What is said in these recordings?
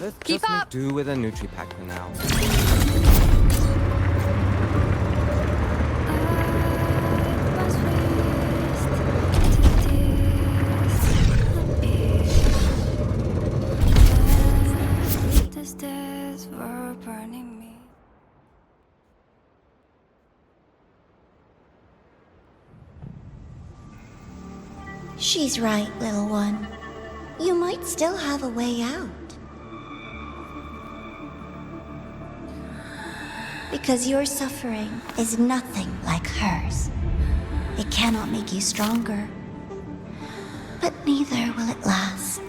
Let's Keep just up! make do with a Nutri-Pack for now. She's right, little one. You might still have a way out. Because your suffering is nothing like hers. It cannot make you stronger, but neither will it last.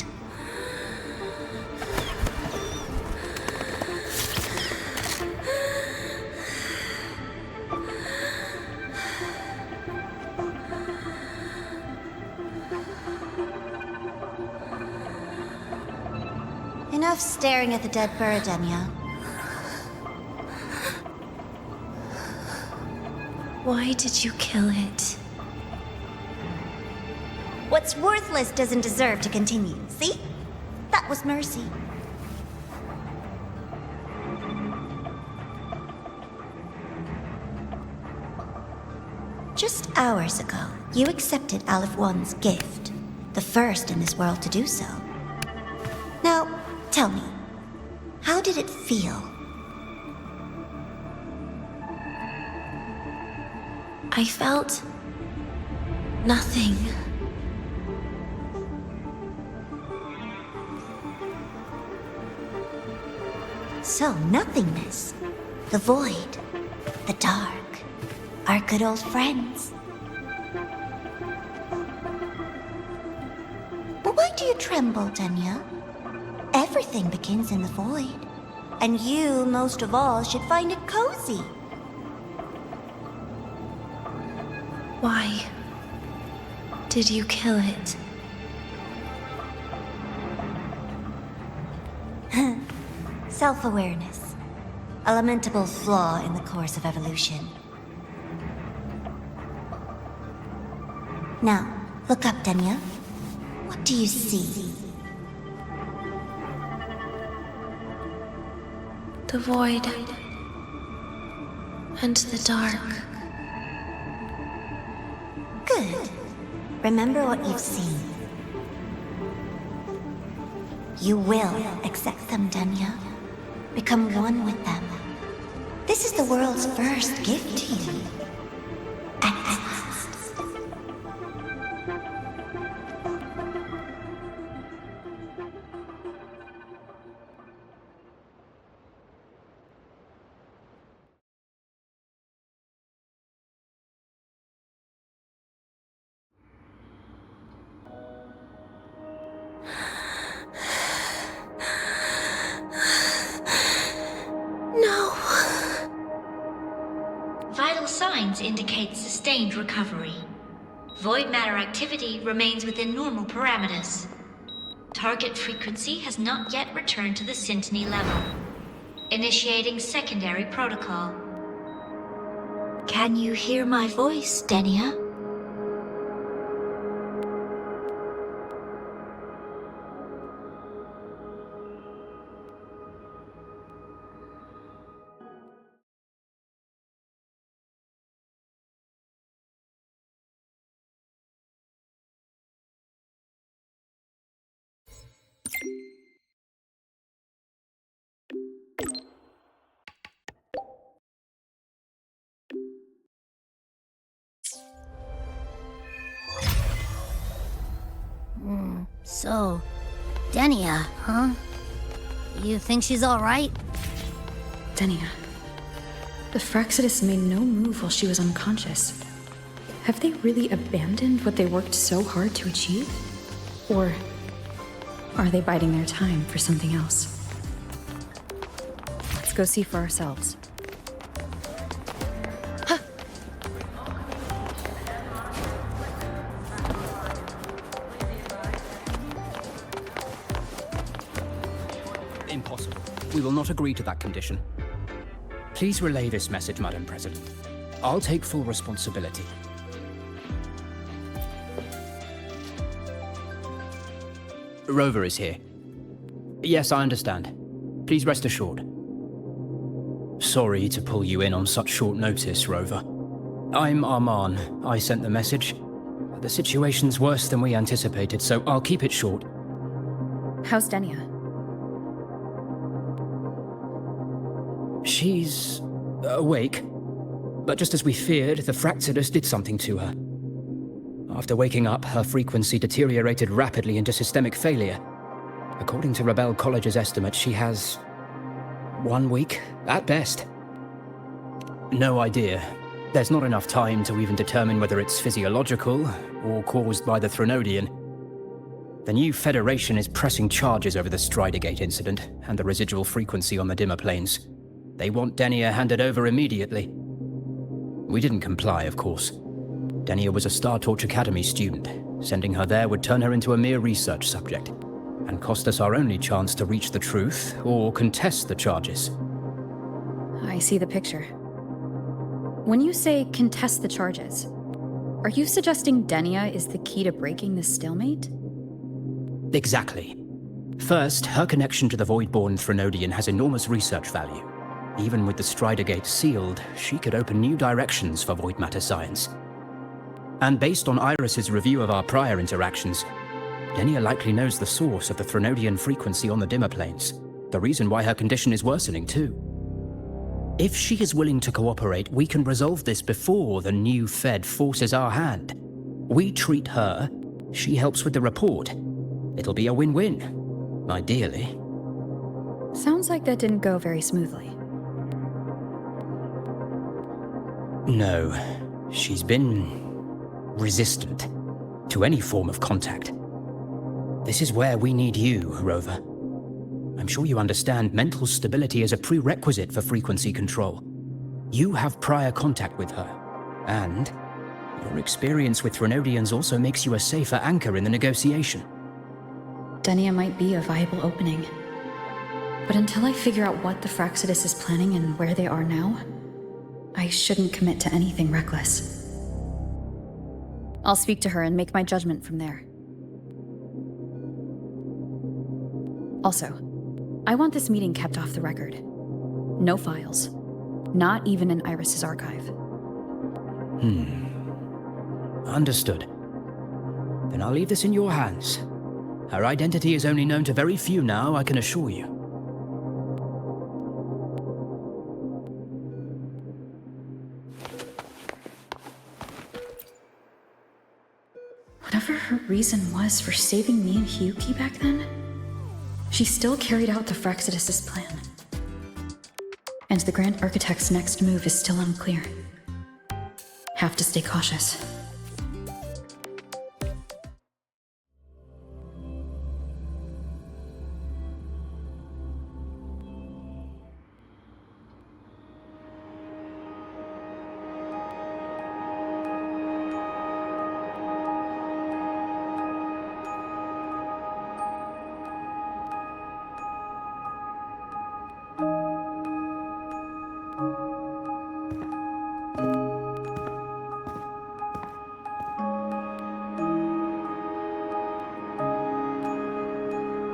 Enough staring at the dead bird, Enya. Why did you kill it? What's worthless doesn't deserve to continue, see? That was mercy. Just hours ago, you accepted Aleph One's gift, the first in this world to do so. Now, tell me, how did it feel? I felt nothing. So, nothingness, the void, the dark, our good old friends. But why do you tremble, Denya? Everything begins in the void, and you, most of all, should find it cozy. Why did you kill it? Self-awareness. A lamentable flaw in the course of evolution. Now, look up, Denya. What do you see? The void and the dark. Good. Remember what you've seen. You will accept them, Denya. Become one with them. This is the world's first gift to you. At last. Vital signs indicate sustained recovery. Void matter activity remains within normal parameters. Target frequency has not yet returned to the syntony level. Initiating secondary protocol. Can you hear my voice, Denya? So, Denia, huh? You think she's alright? Denia. The Fraxidus made no move while she was unconscious. Have they really abandoned what they worked so hard to achieve? Or are they biding their time for something else? Let's go see for ourselves. Impossible. We will not agree to that condition. Please relay this message, Madam President. I'll take full responsibility. Rover is here. Yes, I understand. Please rest assured. Sorry to pull you in on such short notice, Rover. I'm Arman. I sent the message. The situation's worse than we anticipated, so I'll keep it short. How's Denia? She's awake. But just as we feared, the Fractsidus did something to her. After waking up, her frequency deteriorated rapidly into systemic failure. According to Rebel College's estimates, she has 1 week, at best. No idea. There's not enough time to even determine whether it's physiological or caused by the Threnodian. The new Federation is pressing charges over the Stridergate incident and the residual frequency on the dimmer planes. They want Denia handed over immediately. We didn't comply, of course. Denia was a Star Torch Academy student. Sending her there would turn her into a mere research subject, and cost us our only chance to reach the truth or contest the charges. I see the picture. When you say contest the charges, are you suggesting Denia is the key to breaking this stalemate? Exactly. First, her connection to the Voidborn Threnodian has enormous research value. Even with the Stridergate sealed, she could open new directions for void matter science. And based on Iris's review of our prior interactions, Denia likely knows the source of the Threnodian frequency on the dimmer planes, the reason why her condition is worsening too. If she is willing to cooperate, we can resolve this before the new Fed forces our hand. We treat her, she helps with the report. It'll be a win-win, ideally. Sounds like that didn't go very smoothly. No, she's been resistant to any form of contact. This is where we need you, Rover. I'm sure you understand mental stability is a prerequisite for frequency control. You have prior contact with her, and your experience with Threnodians also makes you a safer anchor in the negotiation. Denia might be a viable opening. But until I figure out what the Fractsidus is planning and where they are now, I shouldn't commit to anything reckless. I'll speak to her and make my judgment from there. Also, I want this meeting kept off the record. No files. Not even in Iris's archive. Understood. Then I'll leave this in your hands. Her identity is only known to very few now, I can assure you. Whatever her reason was for saving me and Hyuki back then, she still carried out the Fractsidus' plan. And the Grand Architect's next move is still unclear. Have to stay cautious.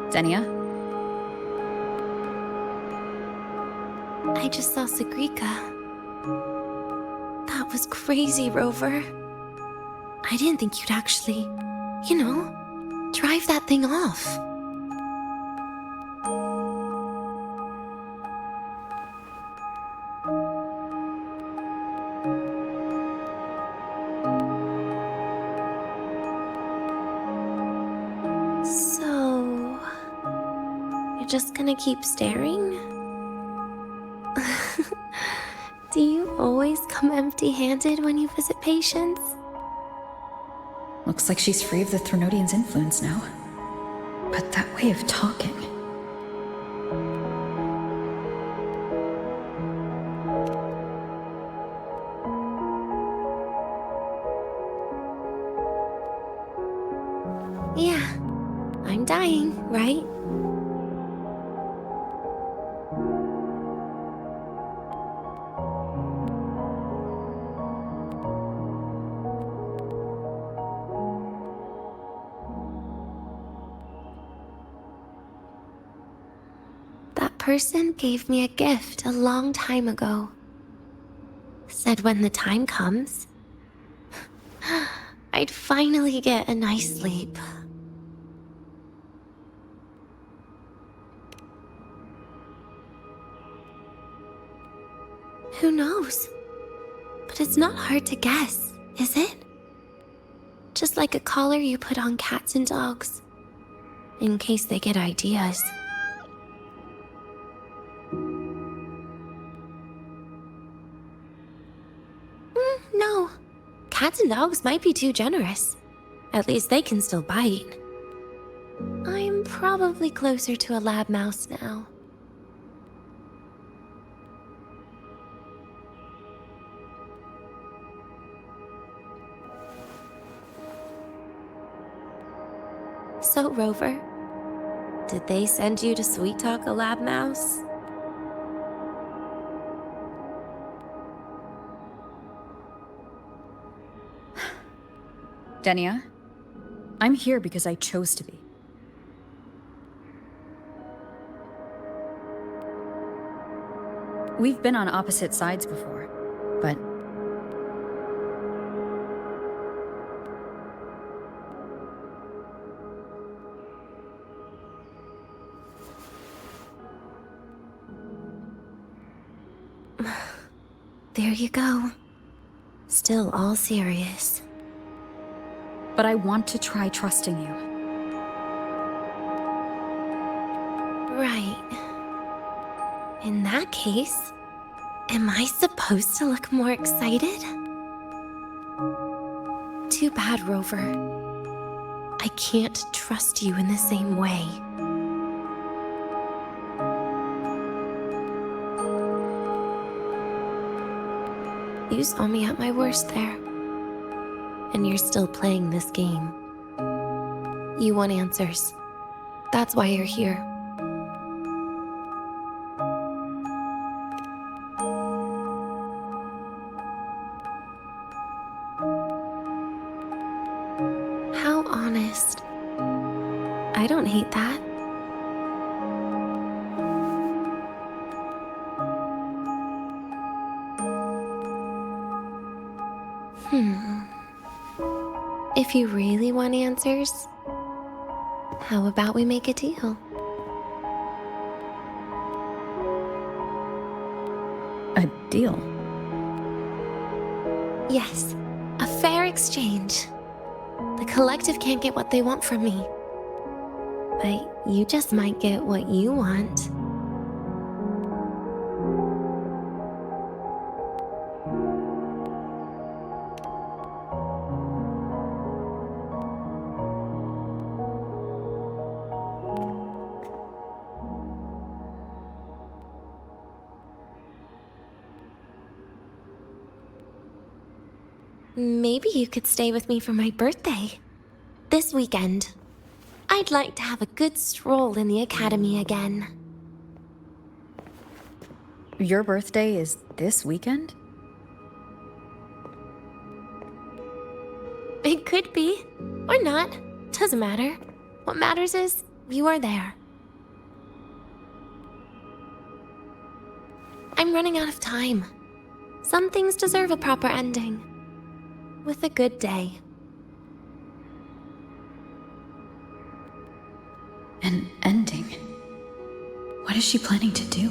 Denia? I just saw Segrika. That was crazy, Rover. I didn't think you'd actually, drive that thing off. So, you're just gonna keep staring? Do you always come empty-handed when you visit patients? Looks like she's free of the Threnodian's influence now. But that way of talking... Yeah, I'm dying, right? That person gave me a gift a long time ago. Said when the time comes, I'd finally get a nice sleep. Who knows? But it's not hard to guess, is it? Just like a collar you put on cats and dogs, in case they get ideas. No. Cats and dogs might be too generous. At least they can still bite. I'm probably closer to a lab mouse now. So, Rover, did they send you to sweet talk a lab mouse? Denia, I'm here because I chose to be. We've been on opposite sides before, but... There you go. Still all serious. But I want to try trusting you. Right. In that case, am I supposed to look more excited? Too bad, Rover. I can't trust you in the same way. You saw me at my worst there. And you're still playing this game. You want answers. That's why you're here. How honest. I don't hate that. If you really want answers, how about we make a deal? A deal? Yes, a fair exchange. The collective can't get what they want from me. But you just might get what you want. Maybe you could stay with me for my birthday. This weekend. I'd like to have a good stroll in the academy again. Your birthday is this weekend? It could be, or not. Doesn't matter. What matters is you are there. I'm running out of time. Some things deserve a proper ending. With a good day. An ending? What is she planning to do?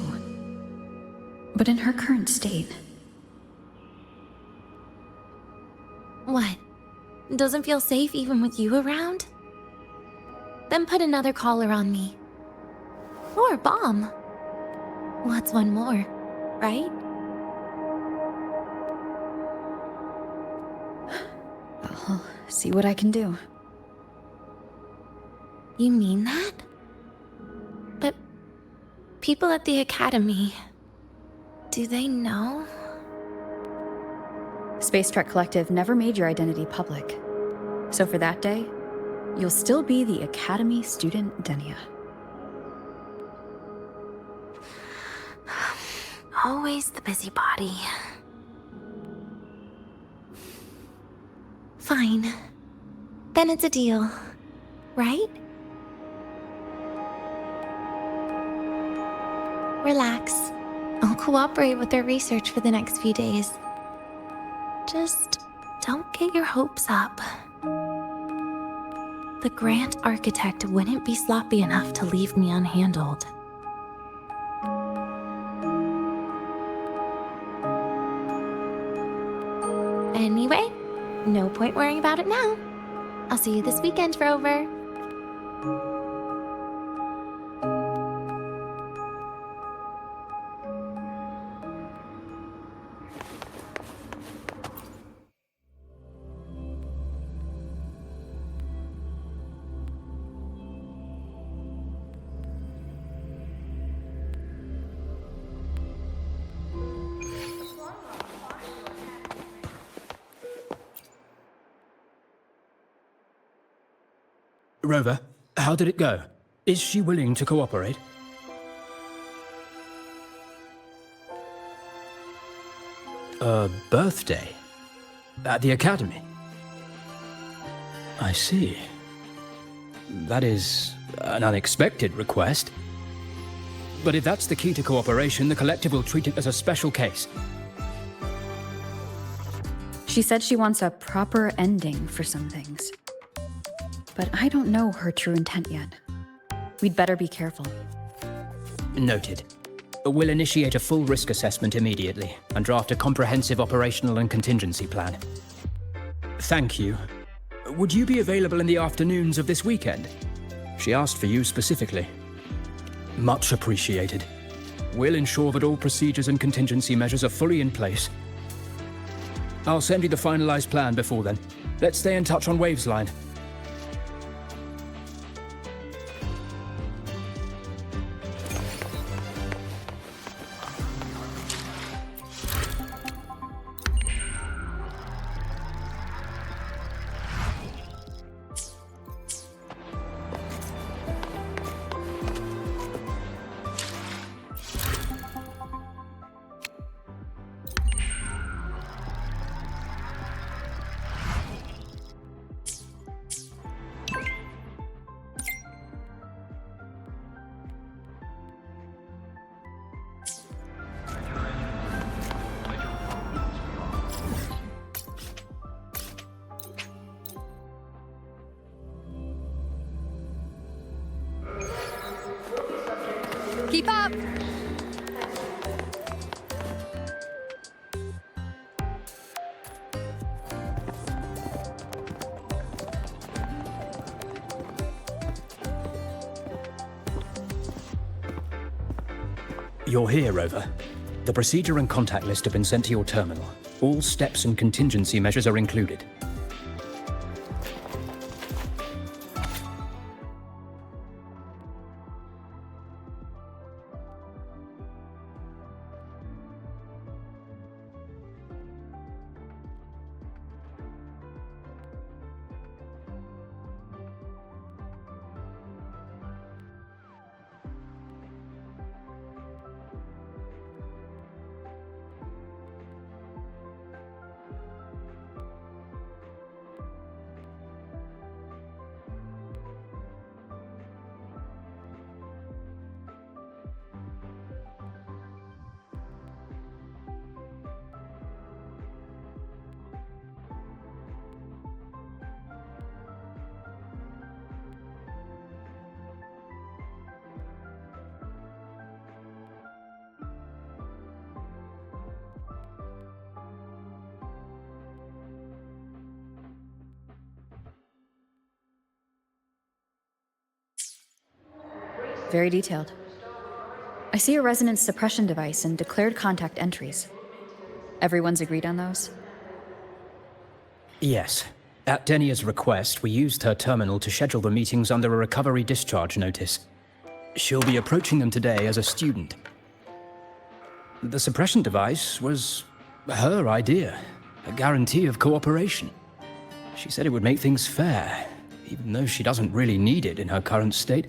But in her current state... What? Doesn't feel safe even with you around? Then put another collar on me. Or a bomb. What's one more, right? I'll see what I can do. You mean that? But people at the academy, do they know? Space Trek Collective never made your identity public. So for that day, you'll still be the Academy student Denia. Always the busybody. Fine. Then it's a deal, right? relax. I'll cooperate with their research for the next few days. Just don't get your hopes up. The Grand Architect wouldn't be sloppy enough to leave me unhandled. Anyway, no point worrying about it now. I'll see you this weekend, Rover. Rover, how did it go? Is she willing to cooperate? A birthday? At the academy? I see. That is an unexpected request. But if that's the key to cooperation, the collective will treat it as a special case. She said she wants a proper ending for some things. But I don't know her true intent yet. We'd better be careful. Noted. We'll initiate a full risk assessment immediately and draft a comprehensive operational and contingency plan. Thank you. Would you be available in the afternoons of this weekend? She asked for you specifically. Much appreciated. We'll ensure that all procedures and contingency measures are fully in place. I'll send you the finalized plan before then. Let's stay in touch on Waves line. Keep up! You're here, Rover. The procedure and contact list have been sent to your terminal. All steps and contingency measures are included. Very detailed. I see a resonance suppression device and declared contact entries. Everyone's agreed on those? Yes. At Denia's request, we used her terminal to schedule the meetings under a recovery discharge notice. She'll be approaching them today as a student. The suppression device was her idea, a guarantee of cooperation. She said it would make things fair, even though she doesn't really need it in her current state.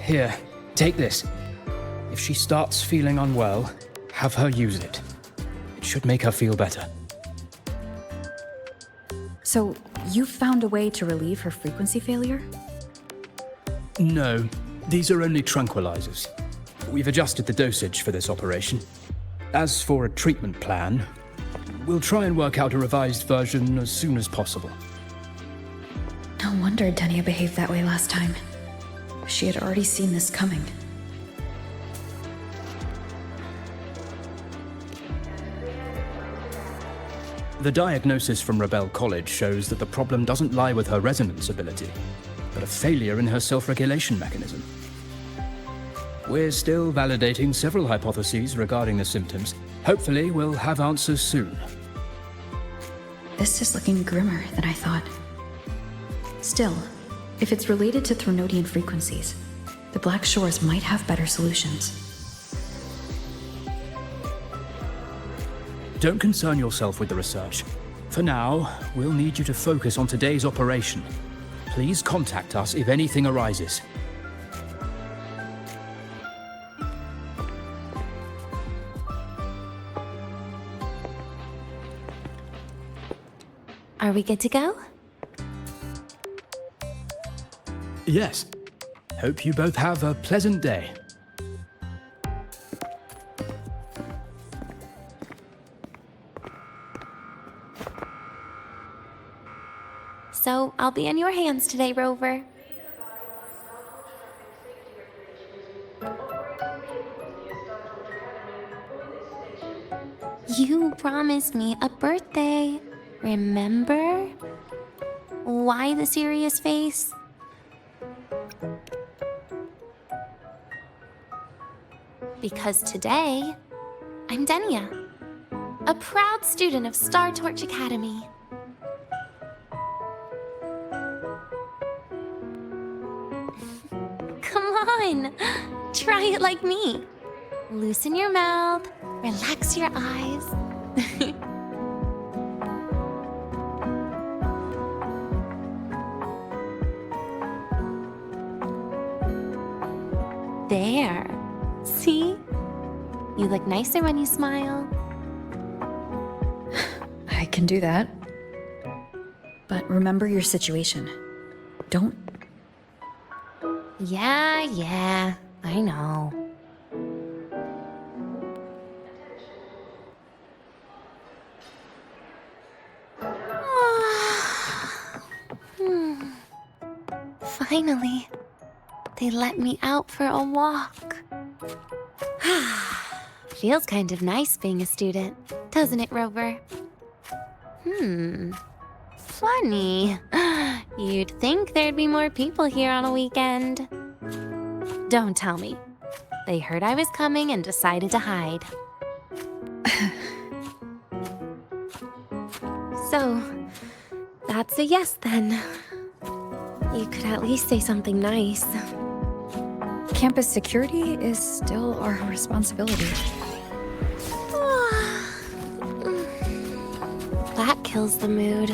Here, take this. If she starts feeling unwell, have her use it. It should make her feel better. So, you found a way to relieve her frequency failure? No, These are only tranquilizers. We've adjusted the dosage for this operation. As for a treatment plan, we'll try and work out a revised version as soon as possible. No wonder Denia behaved that way last time. She had already seen this coming. The diagnosis from Rebel College shows that the problem doesn't lie with her resonance ability, but a failure in her self-regulation mechanism. We're still validating several hypotheses regarding the symptoms. Hopefully, we'll have answers soon. This is looking grimmer than I thought. Still, if it's related to Thronodian frequencies, the Black Shores might have better solutions. Don't concern yourself with the research. For now, we'll need you to focus on today's operation. Please contact us if anything arises. Are we good to go? Yes. Hope you both have a pleasant day. So, I'll be in your hands today, Rover. You promised me a birthday, remember? Why the serious face? Because today, I'm Denia, a proud student of Star Torch Academy. Come on, try it like me. Loosen your mouth, relax your eyes. There. See? You look nicer when you smile. I can do that. But remember your situation. Don't... Yeah, I know. Finally, they let me out for a walk. Feels kind of nice being a student, doesn't it, Rover? Funny. You'd think there'd be more people here on a weekend. Don't tell me. They heard I was coming and decided to hide. So, that's a yes then. You could at least say something nice. Campus security is still our responsibility. That kills the mood.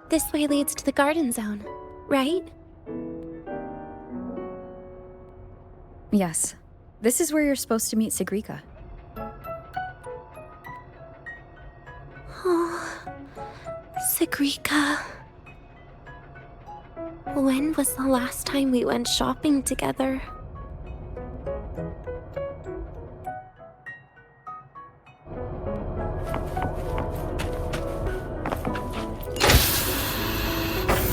This way leads to the garden zone, right? Yes. This is where you're supposed to meet Segrika. Oh, Segrika. When was the last time we went shopping together?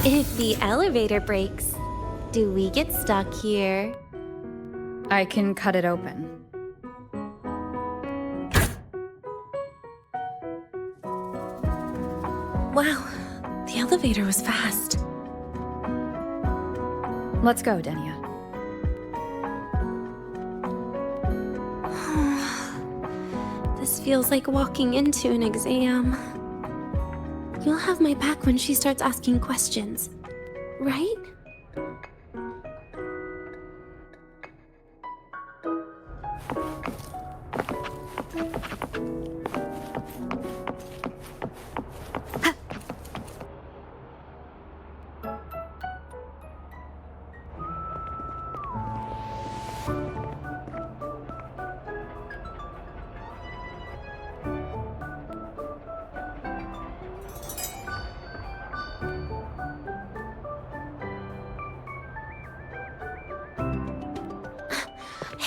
If the elevator breaks, do we get stuck here? I can cut it open. Wow, the elevator was fast. Let's go, Denia. This feels like walking into an exam. You'll have my back when she starts asking questions, right?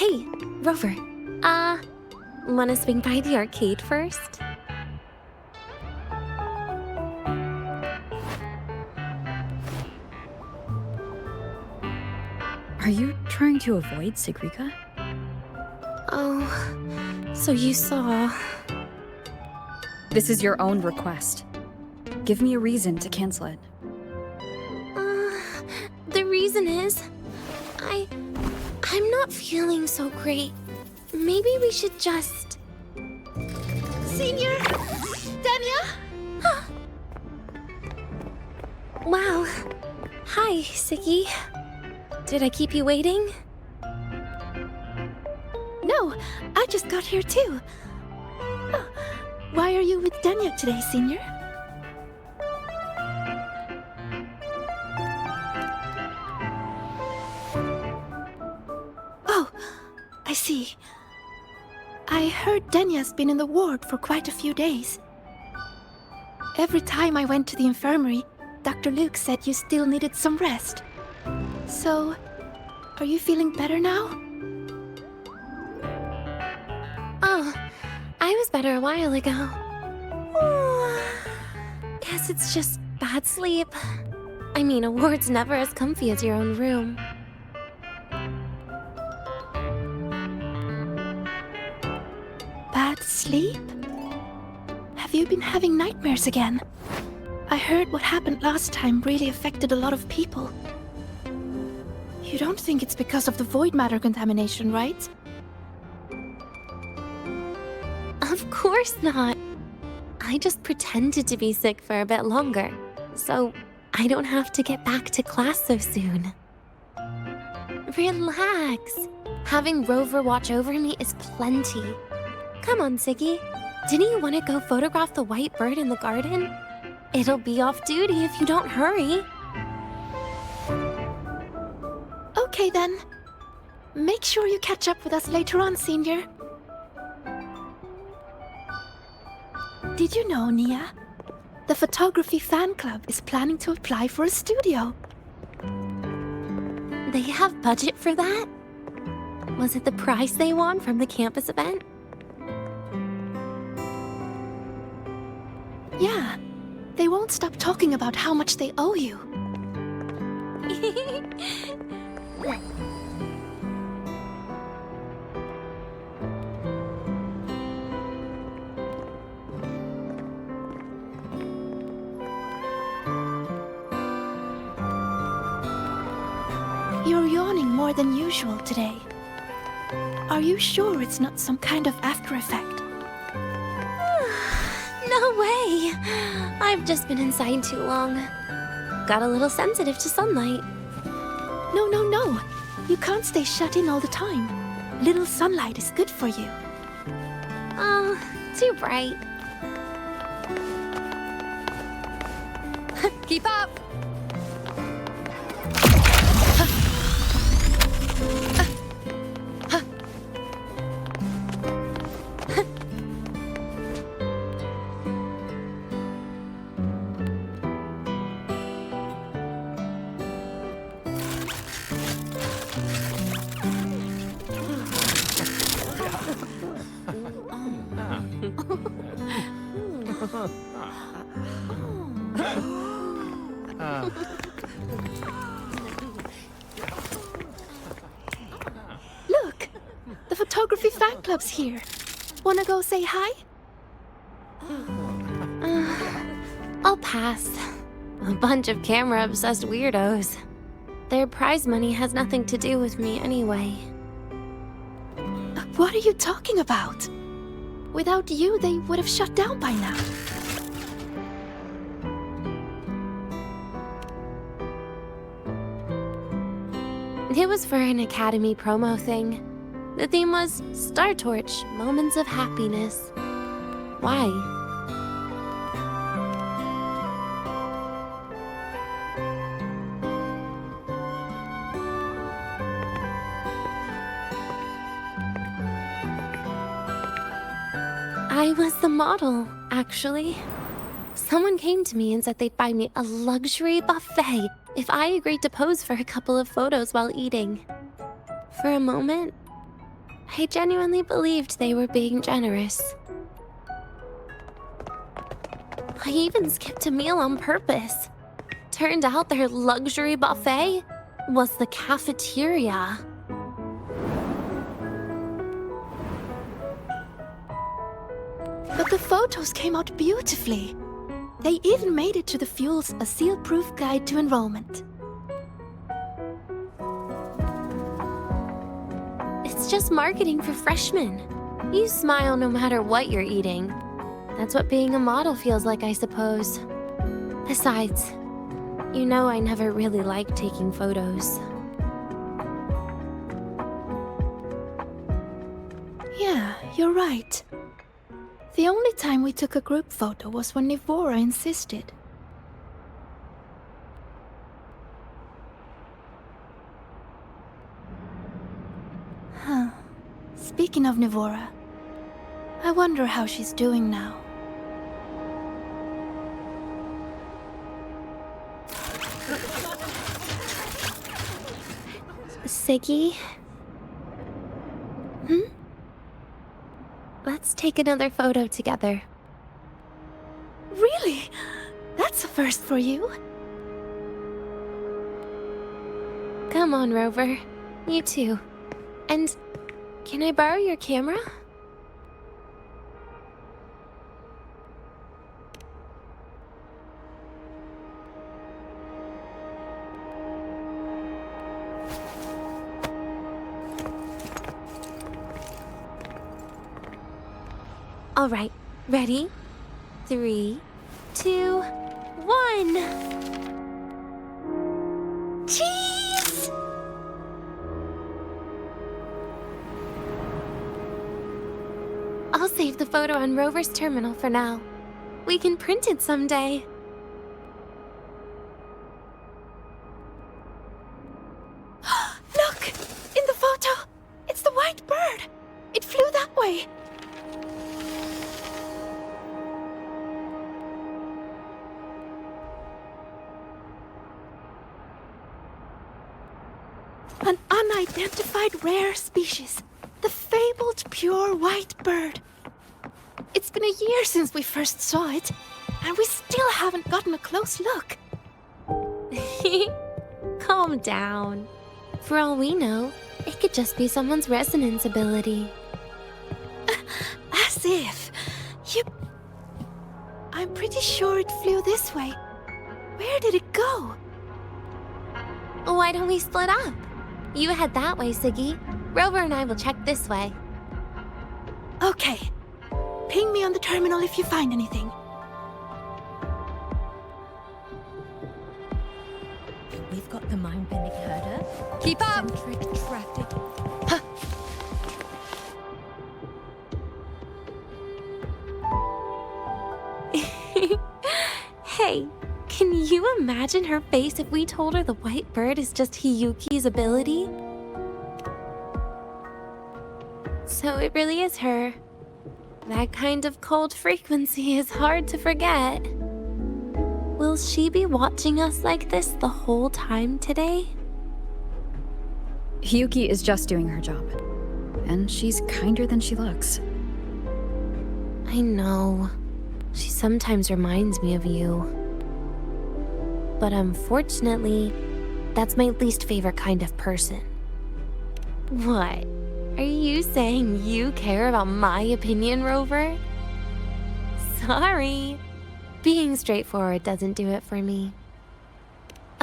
Hey, Rover. Wanna swing by the arcade first? Are you trying to avoid Sigrika? Oh, so you saw... This is your own request. Give me a reason to cancel it. The reason is... I'm not feeling so great. Maybe we should just... Senior? Danya? Wow. Hi, Siggy. Did I keep you waiting? No, I just got here too. Oh, why are you with Danya today, Senior? Oh, I see. I heard Danya's been in the ward for quite a few days. Every time I went to the infirmary, Dr. Luke said you still needed some rest. So, are you feeling better now? Oh, I was better a while ago. Guess it's just bad sleep. I mean, a ward's never as comfy as your own room. Bad sleep? Have you been having nightmares again? I heard what happened last time really affected a lot of people. You don't think it's because of the void matter contamination, right? Of course not. I just pretended to be sick for a bit longer, so I don't have to get back to class so soon. Relax. Having Rover watch over me is plenty. Come on, Siggy. Didn't you want to go photograph the white bird in the garden? It'll be off duty if you don't hurry. Okay then. Make sure you catch up with us later on, Senior. Did you know, Nia? The photography fan club is planning to apply for a studio. They have budget for that? Was it the prize they won from the campus event? Yeah. They won't stop talking about how much they owe you. You're yawning more than usual today. Are you sure it's not some kind of after effect? No way! I've just been inside too long. Got a little sensitive to sunlight. No. You can't stay shut in all the time. Little sunlight is good for you. Oh, too bright. Keep up! Look! The photography fan club's here. Wanna go say hi? I'll pass. A bunch of camera-obsessed weirdos. Their prize money has nothing to do with me anyway. What are you talking about? Without you, they would have shut down by now. It was for an Academy promo thing. The theme was Star Torch, Moments of Happiness. Why? I was the model, actually. Someone came to me and said they'd buy me a luxury buffet if I agreed to pose for a couple of photos while eating. For a moment, I genuinely believed they were being generous. I even skipped a meal on purpose. Turned out their luxury buffet was the cafeteria. But the photos came out beautifully. They even made it to the Fuel's A Seal-Proof Guide to Enrollment. It's just marketing for freshmen. You smile no matter what you're eating. That's what being a model feels like, I suppose. Besides, you know I never really liked taking photos. Yeah, you're right. The only time we took a group photo was when Nivora insisted. Huh. Speaking of Nivora, I wonder how she's doing now. Segue? Let's take another photo together. Really? That's a first for you. Come on, Rover. You too. And can I borrow your camera? All right, ready? 3, 2, 1. Cheese! I'll save the photo on Rover's terminal for now. We can print it someday. Look! In the photo! It's the white bird! It flew that way! An unidentified rare species. The fabled pure white bird. It's been a year since we first saw it, and we still haven't gotten a close look. Calm down. For all we know, it could just be someone's resonance ability. As if. I'm pretty sure it flew this way. Where did it go? Why don't we split up? You head that way, Segue. Rover and I will check this way. Okay. Ping me on the terminal if you find anything. We've got the mind-bending herder. Keep up! Eccentric traffic. Hey, can you imagine her face if we told her the white bird is just Hiyuki's ability? So it really is her. That kind of cold frequency is hard to forget. Will she be watching us like this the whole time today? Hiyuki is just doing her job. And she's kinder than she looks. I know. She sometimes reminds me of you. But unfortunately, that's my least favorite kind of person. What? Are you saying you care about my opinion, Rover? Sorry. Being straightforward doesn't do it for me.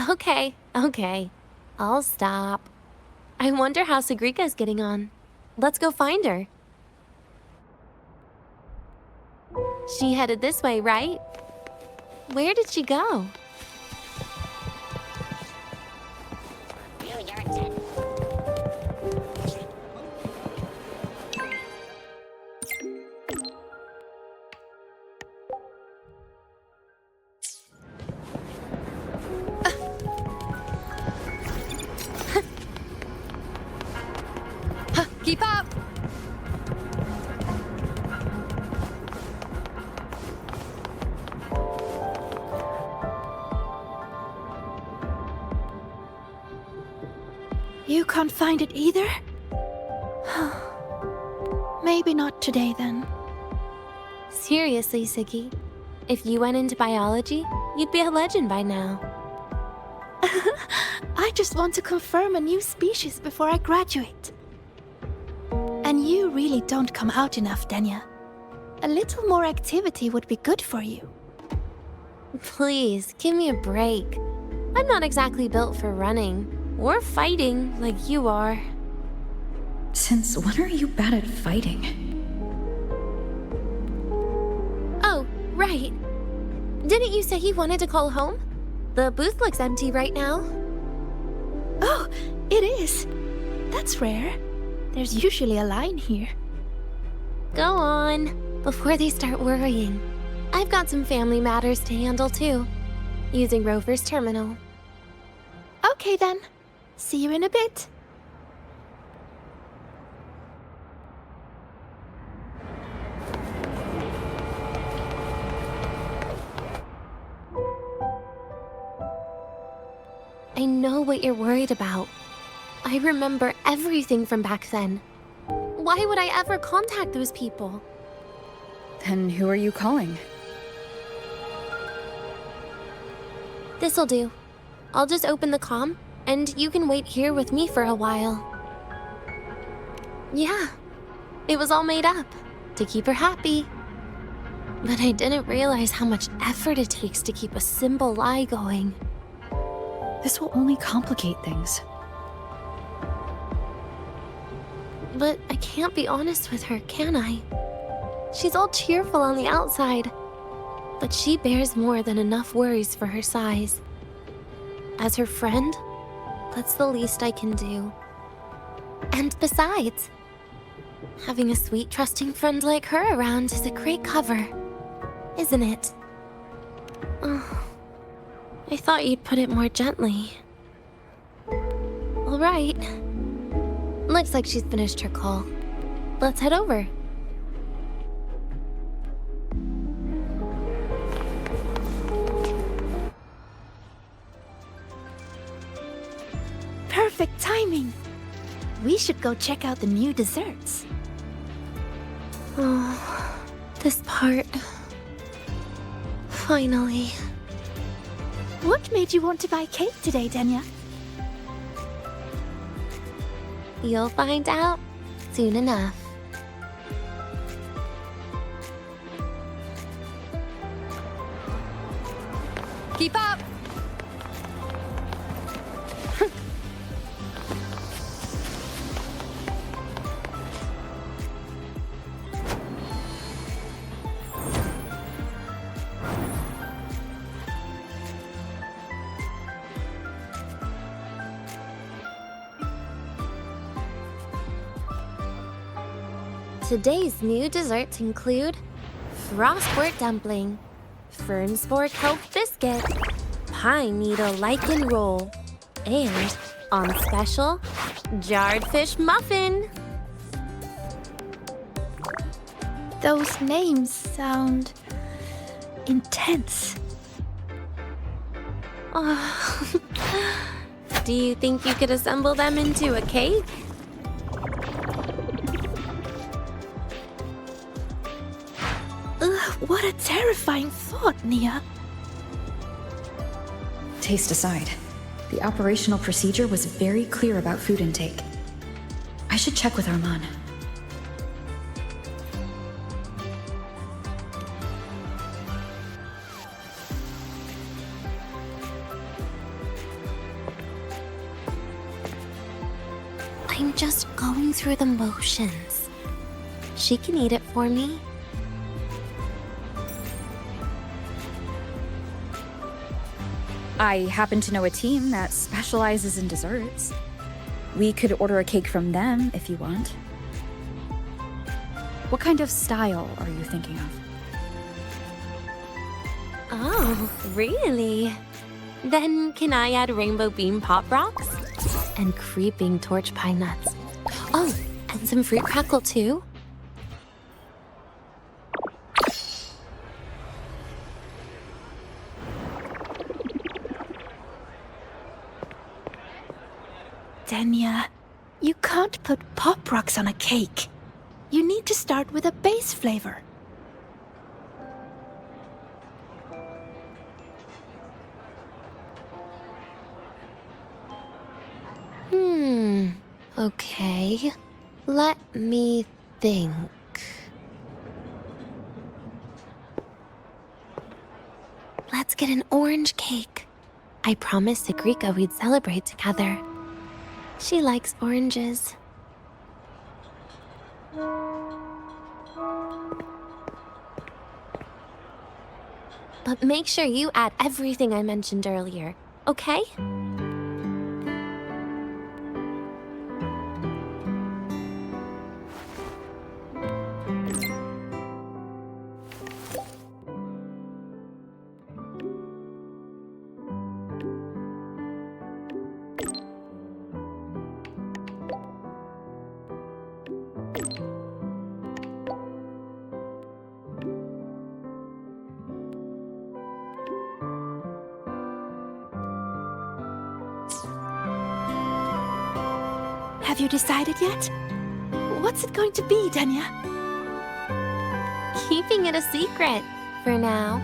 Okay. I'll stop. I wonder how Sagrika's getting on. Let's go find her. She headed this way, right? Where did she go? Keep up! You can't find it either? Maybe not today then. Seriously, Segue. If you went into biology, you'd be a legend by now. I just want to confirm a new species before I graduate. And you really don't come out enough, Denya. A little more activity would be good for you. Please, give me a break. I'm not exactly built for running or fighting like you are. Since when are you bad at fighting? Oh, right. Didn't you say you wanted to call home? The booth looks empty right now. Oh, it is. That's rare. There's usually a line here. Go on, before they start worrying. I've got some family matters to handle too, using Rover's terminal. Okay then. See you in a bit. I know what you're worried about. I remember everything from back then. Why would I ever contact those people? Then who are you calling? This'll do. I'll just open the comm, and you can wait here with me for a while. Yeah, it was all made up, to keep her happy. But I didn't realize how much effort it takes to keep a simple lie going. This will only complicate things. But I can't be honest with her, can I? She's all cheerful on the outside, but she bears more than enough worries for her size. As her friend, that's the least I can do. And besides, having a sweet, trusting friend like her around is a great cover, isn't it? Oh, I thought you'd put it more gently. All right. Looks like she's finished her call. Let's head over. Perfect timing. We should go check out the new desserts. Oh, this part. Finally. What made you want to buy cake today, Denya? You'll find out soon enough. Keep up! Today's new desserts include frostwort dumpling, fern spore kelp biscuit, pine needle lichen roll, and, on special, jarred fish muffin. Those names sound intense. Oh. Do you think you could assemble them into a cake? What a terrifying thought, Nia. Taste aside, the operational procedure was very clear about food intake. I should check with Arman. I'm just going through the motions. She can eat it for me. I happen to know a team that specializes in desserts. We could order a cake from them if you want. What kind of style are you thinking of? Oh, really? Then can I add rainbow bean pop rocks? And creeping torch pine nuts. Oh, and some fruit crackle too? Denya, you can't put pop rocks on a cake. you need to start with a base flavor. Okay. Let me think. Let's get an orange cake. I promised Segrika we'd celebrate together. She likes oranges. But make sure you add everything I mentioned earlier, okay? Have you decided yet? What's it going to be, Denya? Keeping it a secret for now.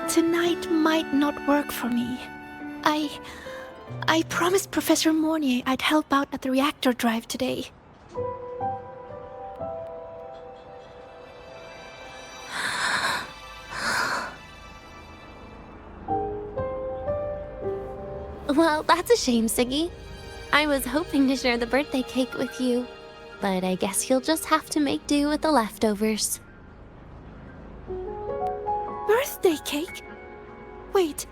Tonight might not work for me. I promised Professor Mornier I'd help out at the reactor drive today. Well, that's a shame, Siggy. I was hoping to share the birthday cake with you, but I guess you'll just have to make do with the leftovers. Birthday cake? Wait,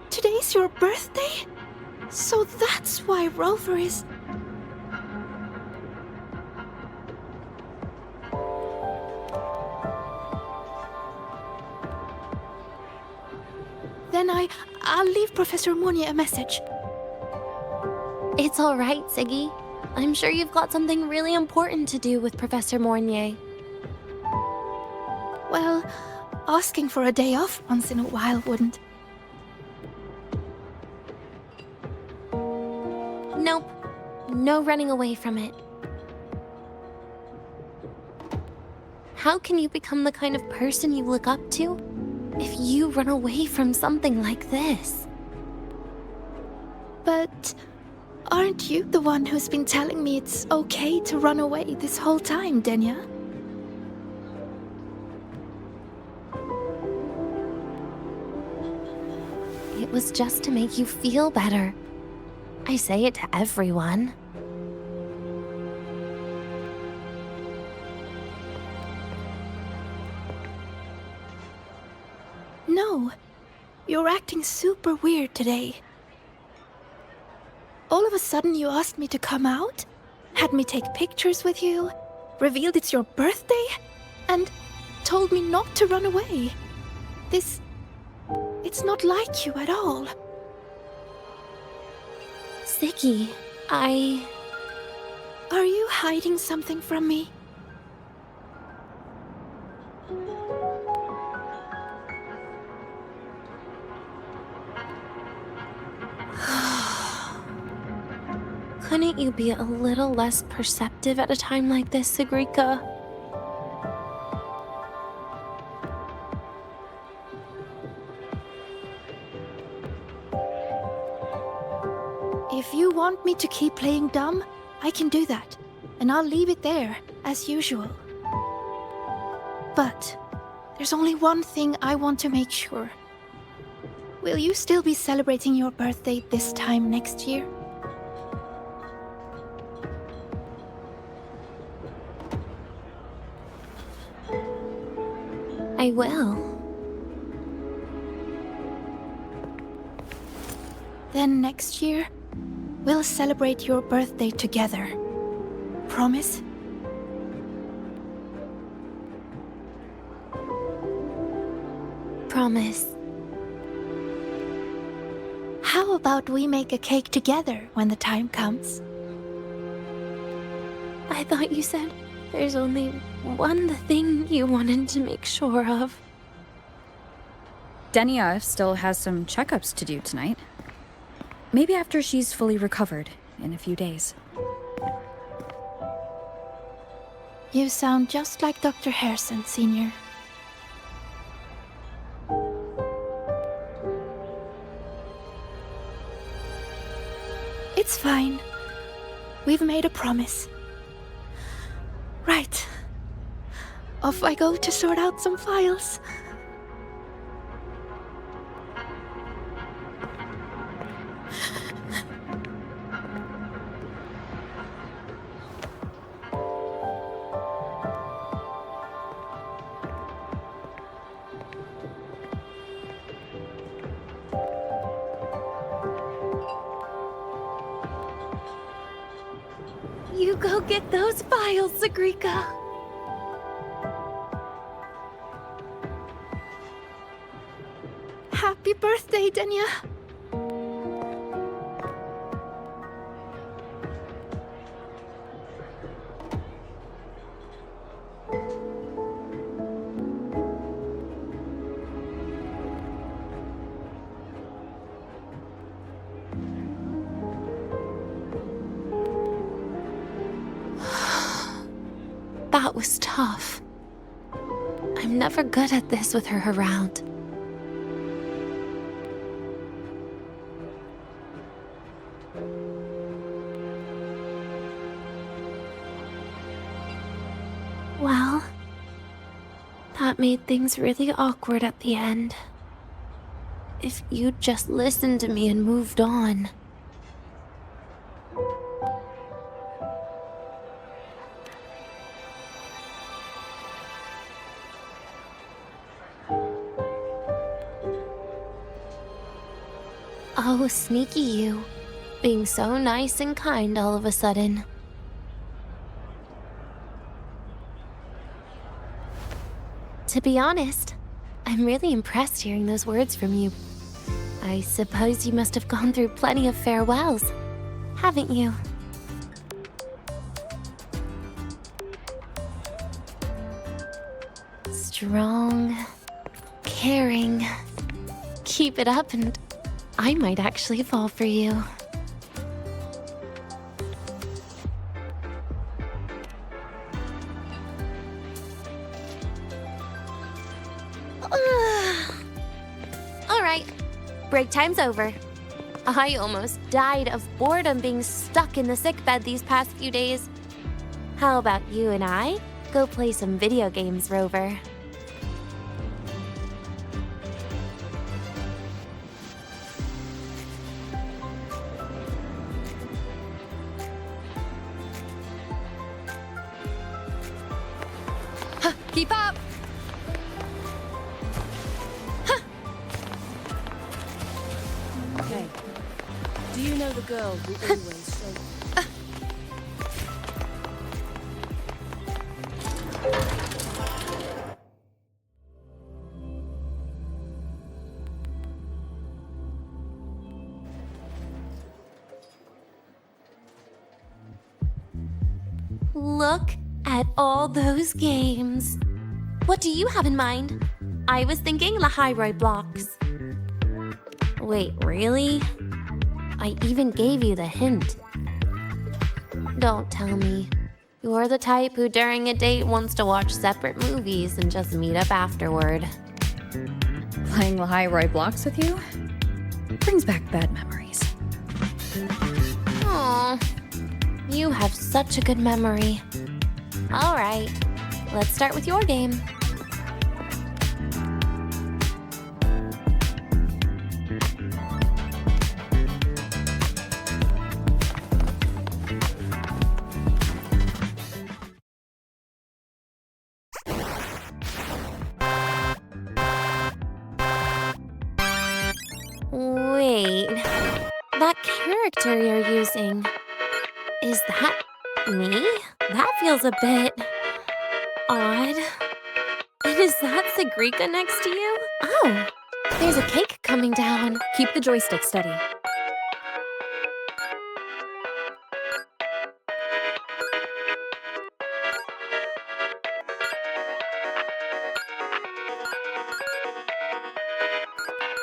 today's your birthday? So that's why Rover is... Then I'll leave Professor Mornier a message. It's all right, Siggy. I'm sure you've got something really important to do with Professor Mornier. Well, asking for a day off once in a while wouldn't. Nope. No running away from it. How can you become the kind of person you look up to if you run away from something like this? But aren't you the one who's been telling me it's okay to run away this whole time, Denya? It was just to make you feel better. I say it to everyone. No, you're acting super weird today. All of a sudden you asked me to come out, had me take pictures with you, revealed it's your birthday, and told me not to run away. It's not like you at all. Siggy, Are you hiding something from me? Couldn't you be a little less perceptive at a time like this, Segrika? If you want me to keep playing dumb, I can do that, and I'll leave it there, as usual. But there's only one thing I want to make sure. Will you still be celebrating your birthday this time next year? I will. Then next year, we'll celebrate your birthday together. Promise? Promise. How about we make a cake together when the time comes? I thought you said There's only one thing you wanted to make sure of. Denia still has some checkups to do tonight. Maybe after she's fully recovered in a few days. You sound just like Dr. Harrison, Senior. It's fine. We've made a promise. Right. Off I go to sort out some files. You go get those files, Segrika. Happy birthday, Denia. That was tough. I'm never good at this with her around. Well, that made things really awkward at the end. If you'd just listened to me and moved on. Oh, sneaky you. Being so nice and kind all of a sudden. To be honest, I'm really impressed hearing those words from you. I suppose you must have gone through plenty of farewells, haven't you? Strong, caring. Keep it up and I might actually fall for you. All right, break time's over. I almost died of boredom being stuck in the sickbed these past few days. How about you and I go play some video games, Rover? Keep up! Hey, do you know the girl who always showed me? Look at all those games. What do you have in mind? I was thinking Lahai-Roi blocks. Wait, really? I even gave you the hint. Don't tell me. You're the type who during a date wants to watch separate movies and just meet up afterward. Playing Lahai-Roi blocks with you brings back bad memories. Aw, you have such a good memory. All right, let's start with your game. Wait, that character you're using, is that me? That feels a bit odd. And is that Segrika next to you? Oh, there's a cake coming down. Keep the joystick steady.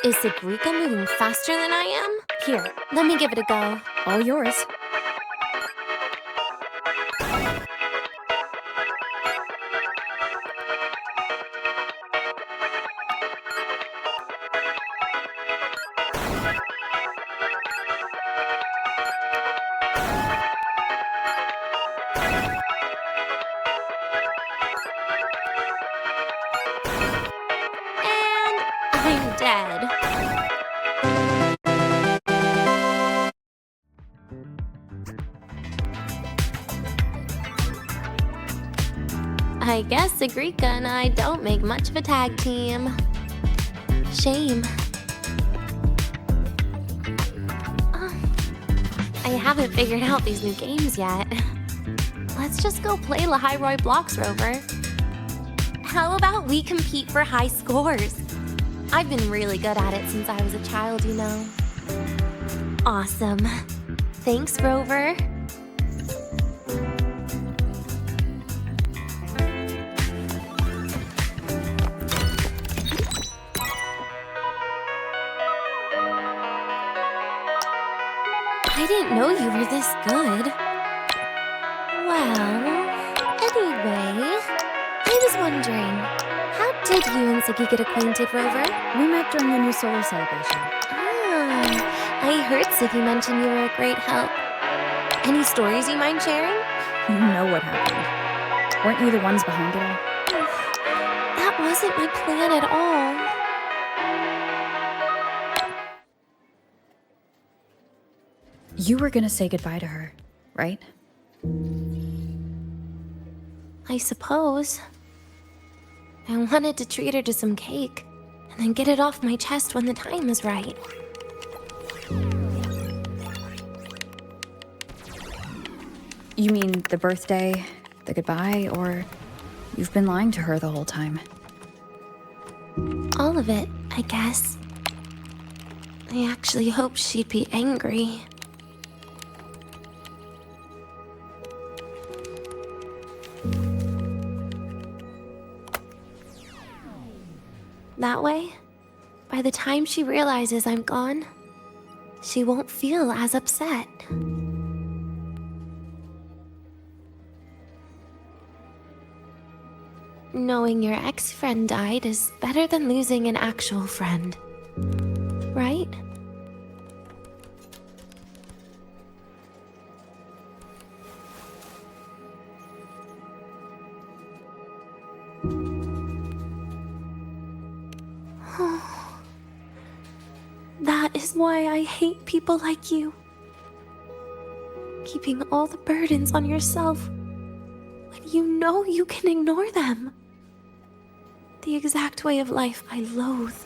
Is Segue moving faster than I am? Here, let me give it a go. All yours. And I'm dead. I guess Segue and I don't make much of a tag team. Shame. I haven't figured out these new games yet. Let's just go play Lahai-Roi blocks, Rover. How about we compete for high scores? I've been really good at it since I was a child, you know. Awesome. Thanks, Rover. I didn't know you were this good. Well, anyway, I was wondering, how did you and Segue get acquainted, Rover? We met during the new solar celebration. I heard Segue mention you were a great help. Any stories you mind sharing? You know what happened. Weren't you the ones behind it all? That wasn't my plan at all. You were gonna say goodbye to her, right? I suppose. I wanted to treat her to some cake, and then get it off my chest when the time was right. You mean the birthday, the goodbye, or you've been lying to her the whole time? All of it, I guess. I actually hoped she'd be angry. That way, by the time she realizes I'm gone, she won't feel as upset. Knowing your ex-friend died is better than losing an actual friend, right? That is why I hate people like you. Keeping all the burdens on yourself when you know you can ignore them. The exact way of life I loathe.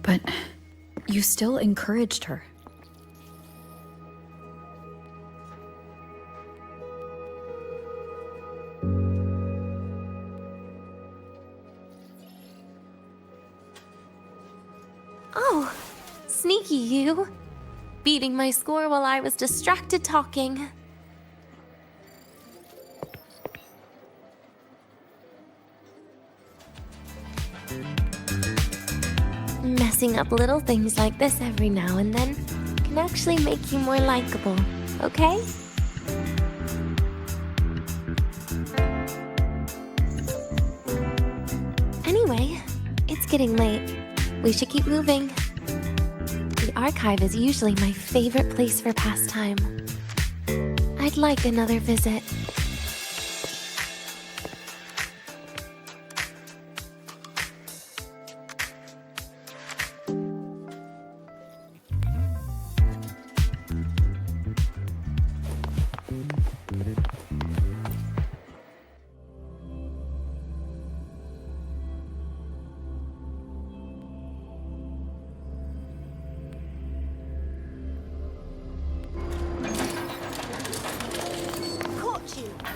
But you still encouraged her. Oh, sneaky you. Beating my score while I was distracted talking. Messing up little things like this every now and then can actually make you more likable, okay? Anyway, it's getting late. We should keep moving. The archive is usually my favorite place for pastime. I'd like another visit.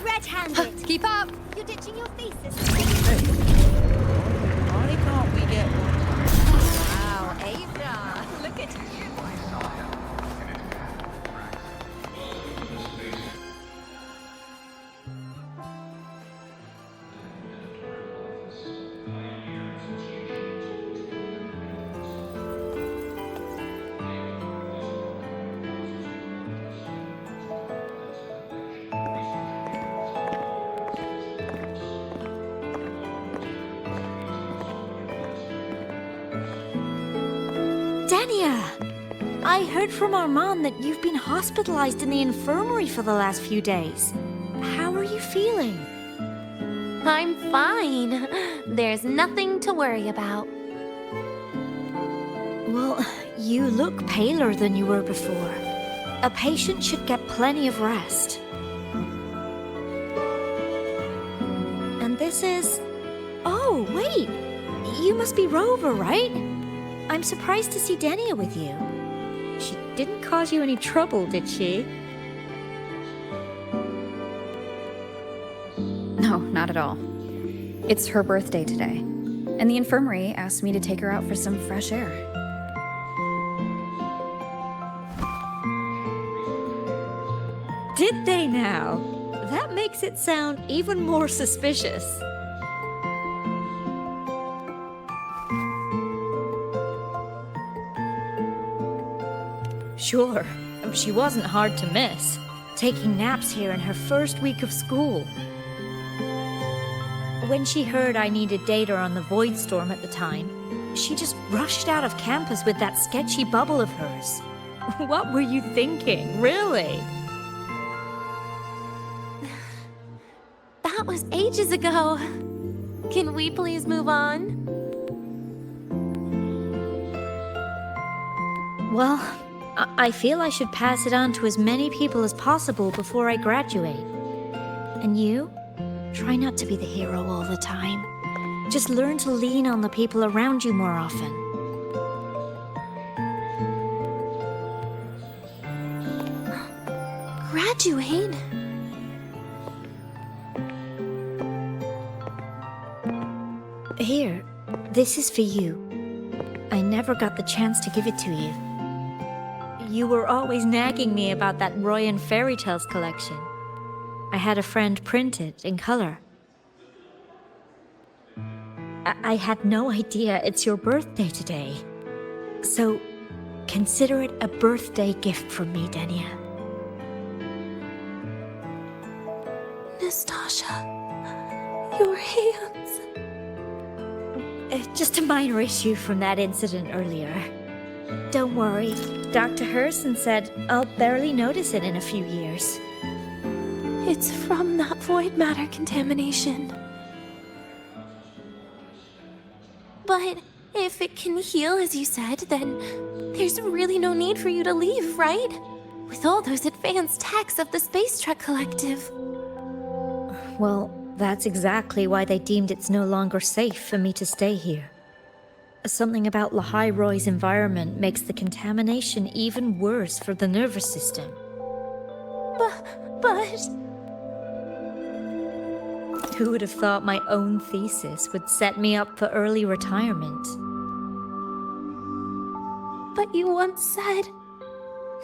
Red-handed. Keep up! You're ditching your thesis. Why can't we get one? Wow, Ava! Look at you! Dania! I heard from Armand that you've been hospitalized in the infirmary for the last few days. How are you feeling? I'm fine. There's nothing to worry about. Well, you look paler than you were before. A patient should get plenty of rest. And this is... Oh, wait! You must be Rover, right? I'm surprised to see Dania with you. She didn't cause you any trouble, did she? No, not at all. It's her birthday today, and the infirmary asked me to take her out for some fresh air. Did they now? That makes it sound even more suspicious. Sure, she wasn't hard to miss, taking naps here in her first week of school. When she heard I needed data on the Void Storm at the time, she just rushed out of campus with that sketchy bubble of hers. What were you thinking, really? That was ages ago. Can we please move on? Well, I feel I should pass it on to as many people as possible before I graduate. And you? Try not to be the hero all the time. Just learn to lean on the people around you more often. Graduate? Here, this is for you. I never got the chance to give it to you. You were always nagging me about that Roy and Fairy Tales collection. I had a friend print it in color. I had no idea it's your birthday today. So, consider it a birthday gift from me, Dania. Nastasha, your hands. Just a minor issue from that incident earlier. Don't worry, Dr. Herson said I'll barely notice it in a few years. It's from that void matter contamination. But if it can heal, as you said, then there's really no need for you to leave, right? With all those advanced techs of the Space Trek Collective. Well, that's exactly why they deemed it's no longer safe for me to stay here. Something about Lahai-Roi's environment makes the contamination even worse for the nervous system. But... Who would have thought my own thesis would set me up for early retirement? But you once said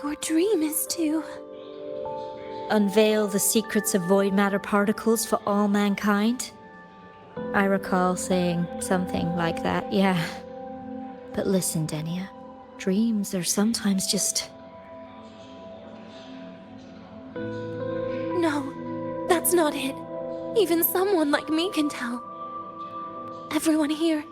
your dream is to... unveil the secrets of void matter particles for all mankind? I recall saying something like that, yeah. But listen, Dania, dreams are sometimes just... No, that's not it. Even someone like me can tell. Everyone here...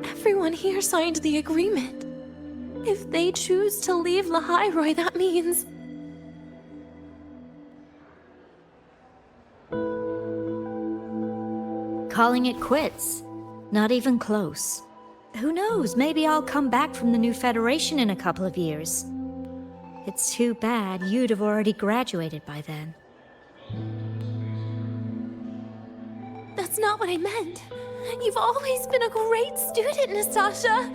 Everyone here signed the agreement. If they choose to leave Lahai-Roi, that means... calling it quits. Not even close. Who knows, maybe I'll come back from the new Federation in a couple of years. It's too bad you'd have already graduated by then. That's not what I meant. You've always been a great student, Nastasha.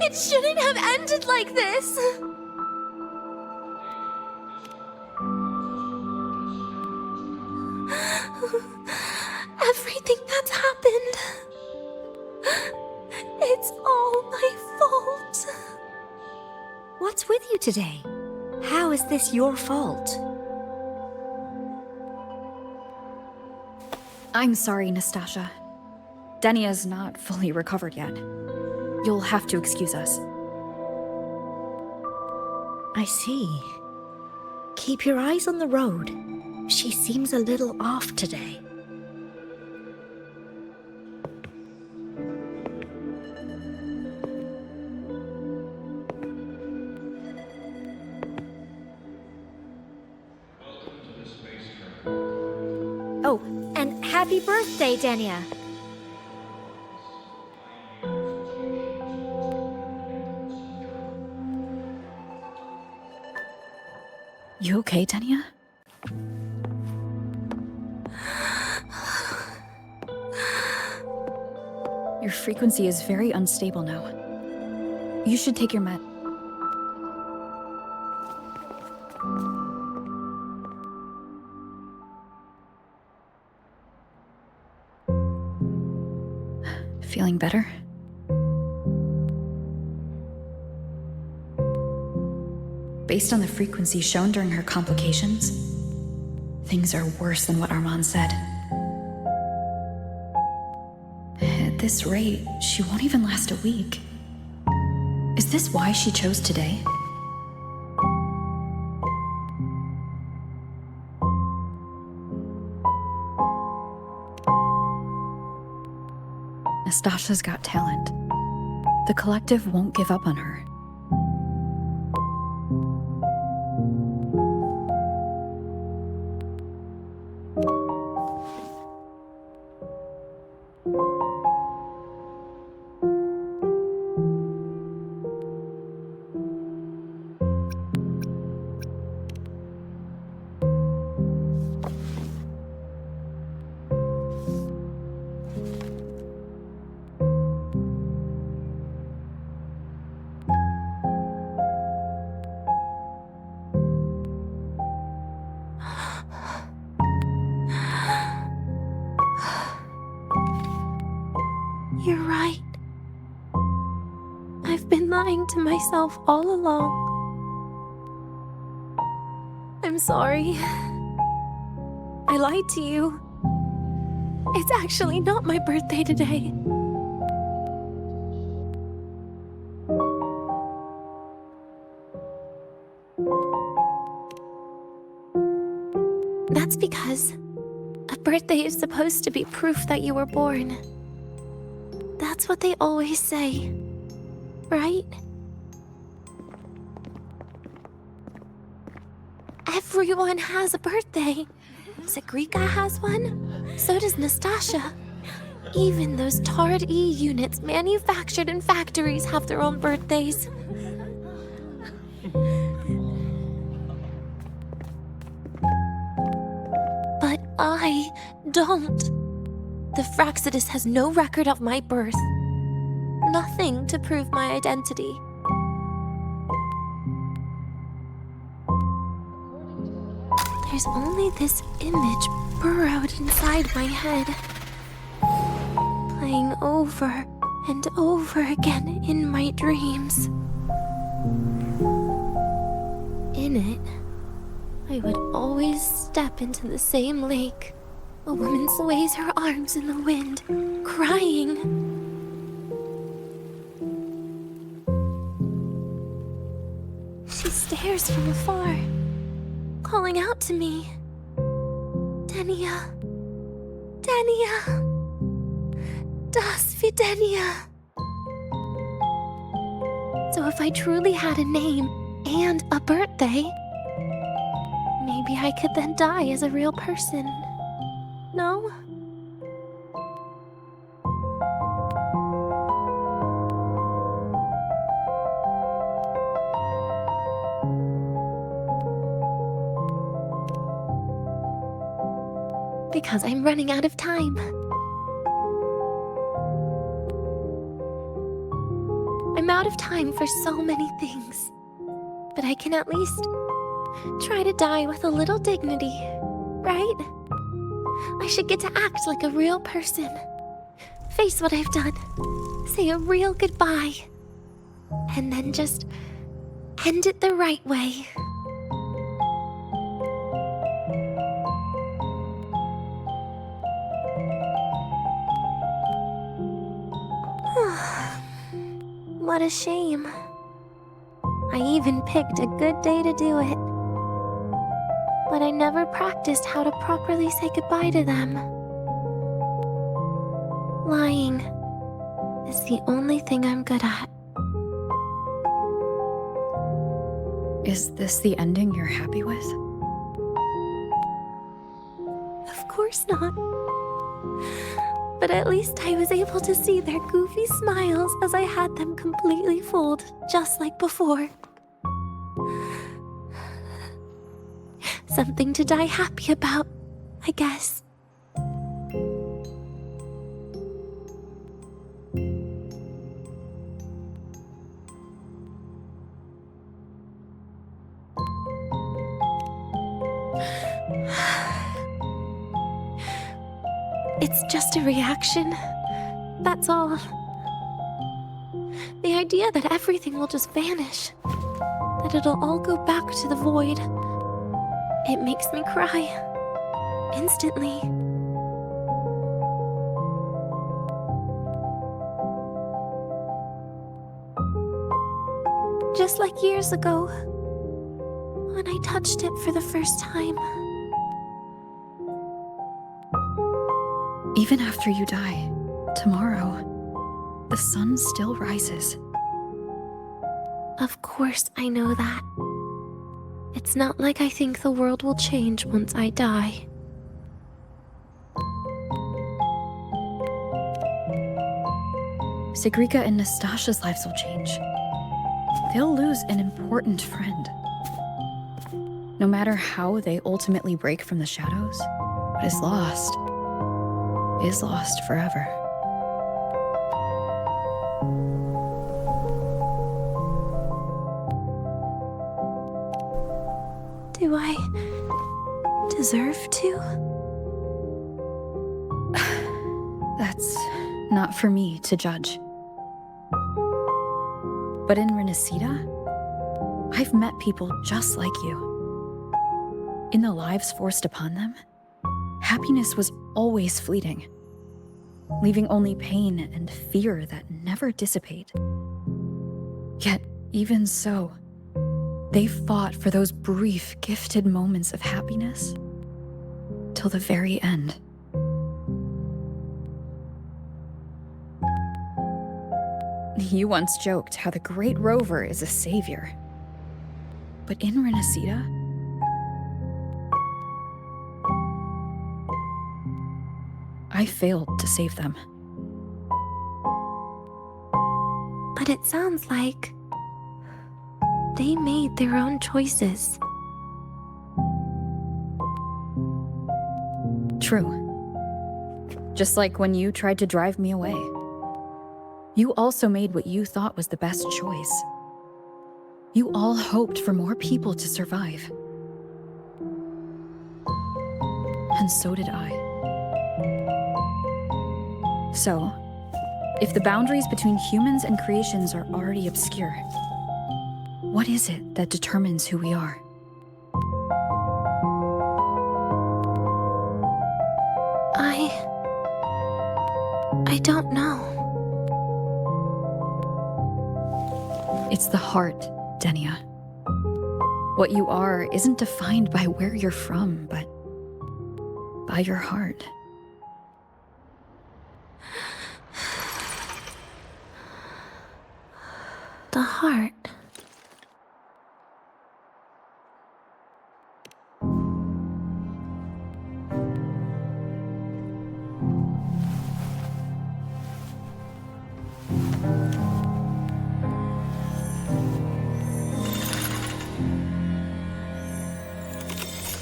It shouldn't have ended like this. Everything that's happened... it's all my fault. What's with you today? How is this your fault? I'm sorry, Nastasha. Dania's not fully recovered yet. You'll have to excuse us. I see. Keep your eyes on the road. She seems a little off today. Oh, and happy birthday, Denia. You okay, Denia? Your frequency is very unstable now. You should take your med. Feeling better? Based on the frequency shown during her complications, things are worse than what Armand said. At this rate, she won't even last a week. Is this why she chose today? Nastasha's got talent. The collective won't give up on her. You're right. I've been lying to myself all along. I'm sorry. I lied to you. It's actually not my birthday today. That's because a birthday is supposed to be proof that you were born. That's what they always say, right? Everyone has a birthday. Segrika has one, so does Nastasha. Even those Tard E units manufactured in factories have their own birthdays. But I don't. The Fraxidus has no record of my birth. Nothing to prove my identity. There's only this image burrowed inside my head, playing over and over again in my dreams. In it, I would always step into the same lake. A woman sways her arms in the wind, crying. She stares from afar, calling out to me. Denia. Denia. Das Videnia. So if I truly had a name and a birthday, maybe I could then die as a real person. No? Because I'm running out of time. I'm out of time for so many things. But I can at least try to die with a little dignity, right? I should get to act like a real person. Face what I've done. Say a real goodbye. And then just end it the right way. What a shame. I even picked a good day to do it. But I never practiced how to properly say goodbye to them. Lying is the only thing I'm good at. Is this the ending you're happy with? Of course not. But at least I was able to see their goofy smiles as I had them completely fooled, just like before. Something to die happy about, I guess. It's just a reaction. That's all. The idea that everything will just vanish, that it'll all go back to the void, it makes me cry. Instantly. Just like years ago, when I touched it for the first time. Even after you die, tomorrow, the sun still rises. Of course I know that. It's not like I think the world will change once I die. Segrika and Nastasha's lives will change. They'll lose an important friend. No matter how they ultimately break from the shadows, what is lost forever. Do I deserve to? That's not for me to judge. But in Renacida, I've met people just like you. In the lives forced upon them, happiness was always fleeting, leaving only pain and fear that never dissipate. Yet, even so, they fought for those brief, gifted moments of happiness till the very end. You once joked how the Great Rover is a savior. But in Renacida, I failed to save them. But it sounds like they made their own choices. True. Just like when you tried to drive me away. You also made what you thought was the best choice. You all hoped for more people to survive. And so did I. So, if the boundaries between humans and creations are already obscure, what is it that determines who we are? I don't know. It's the heart, Denia. What you are isn't defined by where you're from, but by your heart. The heart.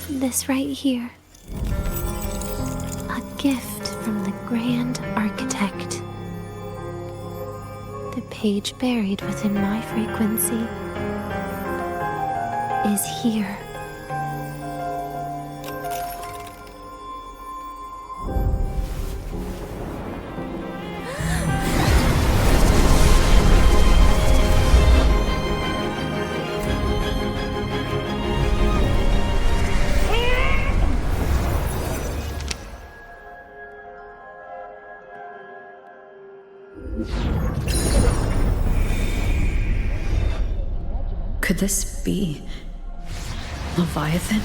This right here. A gift from the Grand Architect. The page buried within my frequency is here. Could this be Leviathan?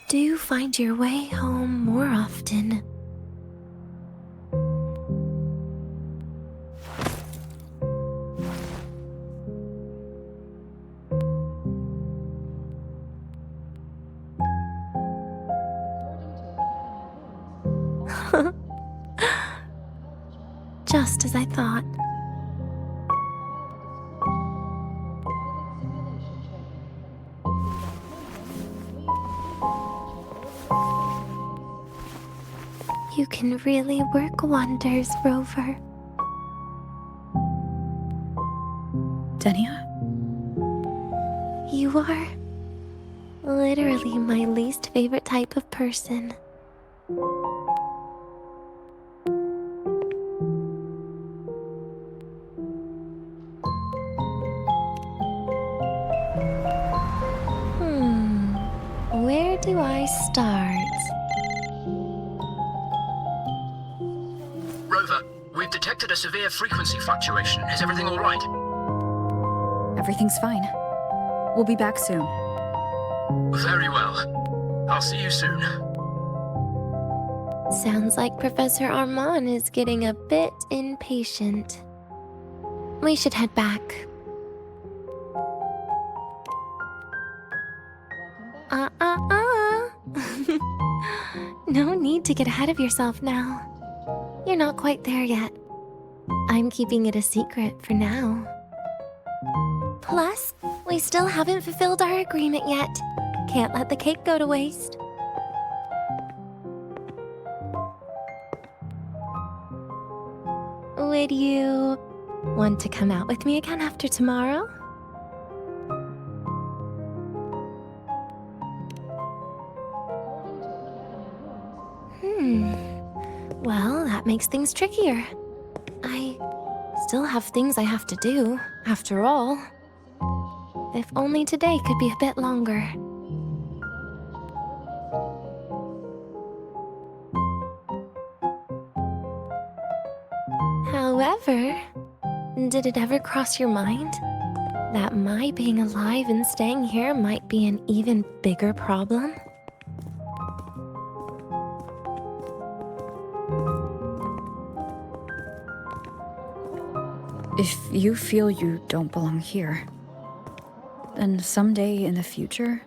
Do you find your way home more often? as I thought. You can really work wonders, Rover. Denia? You are literally my least favorite type of person. Where do I start? Rover, we've detected a severe frequency fluctuation. Is everything all right? Everything's fine. We'll be back soon. Very well. I'll see you soon. Sounds like Professor Armand is getting a bit impatient. We should head back. No need to get ahead of yourself now. You're not quite there yet. I'm keeping it a secret for now. Plus, we still haven't fulfilled our agreement yet. Can't let the cake go to waste. Would you want to come out with me again after tomorrow? Well, that makes things trickier. I still have things I have to do, after all. If only today could be a bit longer. However, did it ever cross your mind that my being alive and staying here might be an even bigger problem? If you feel you don't belong here, then someday in the future,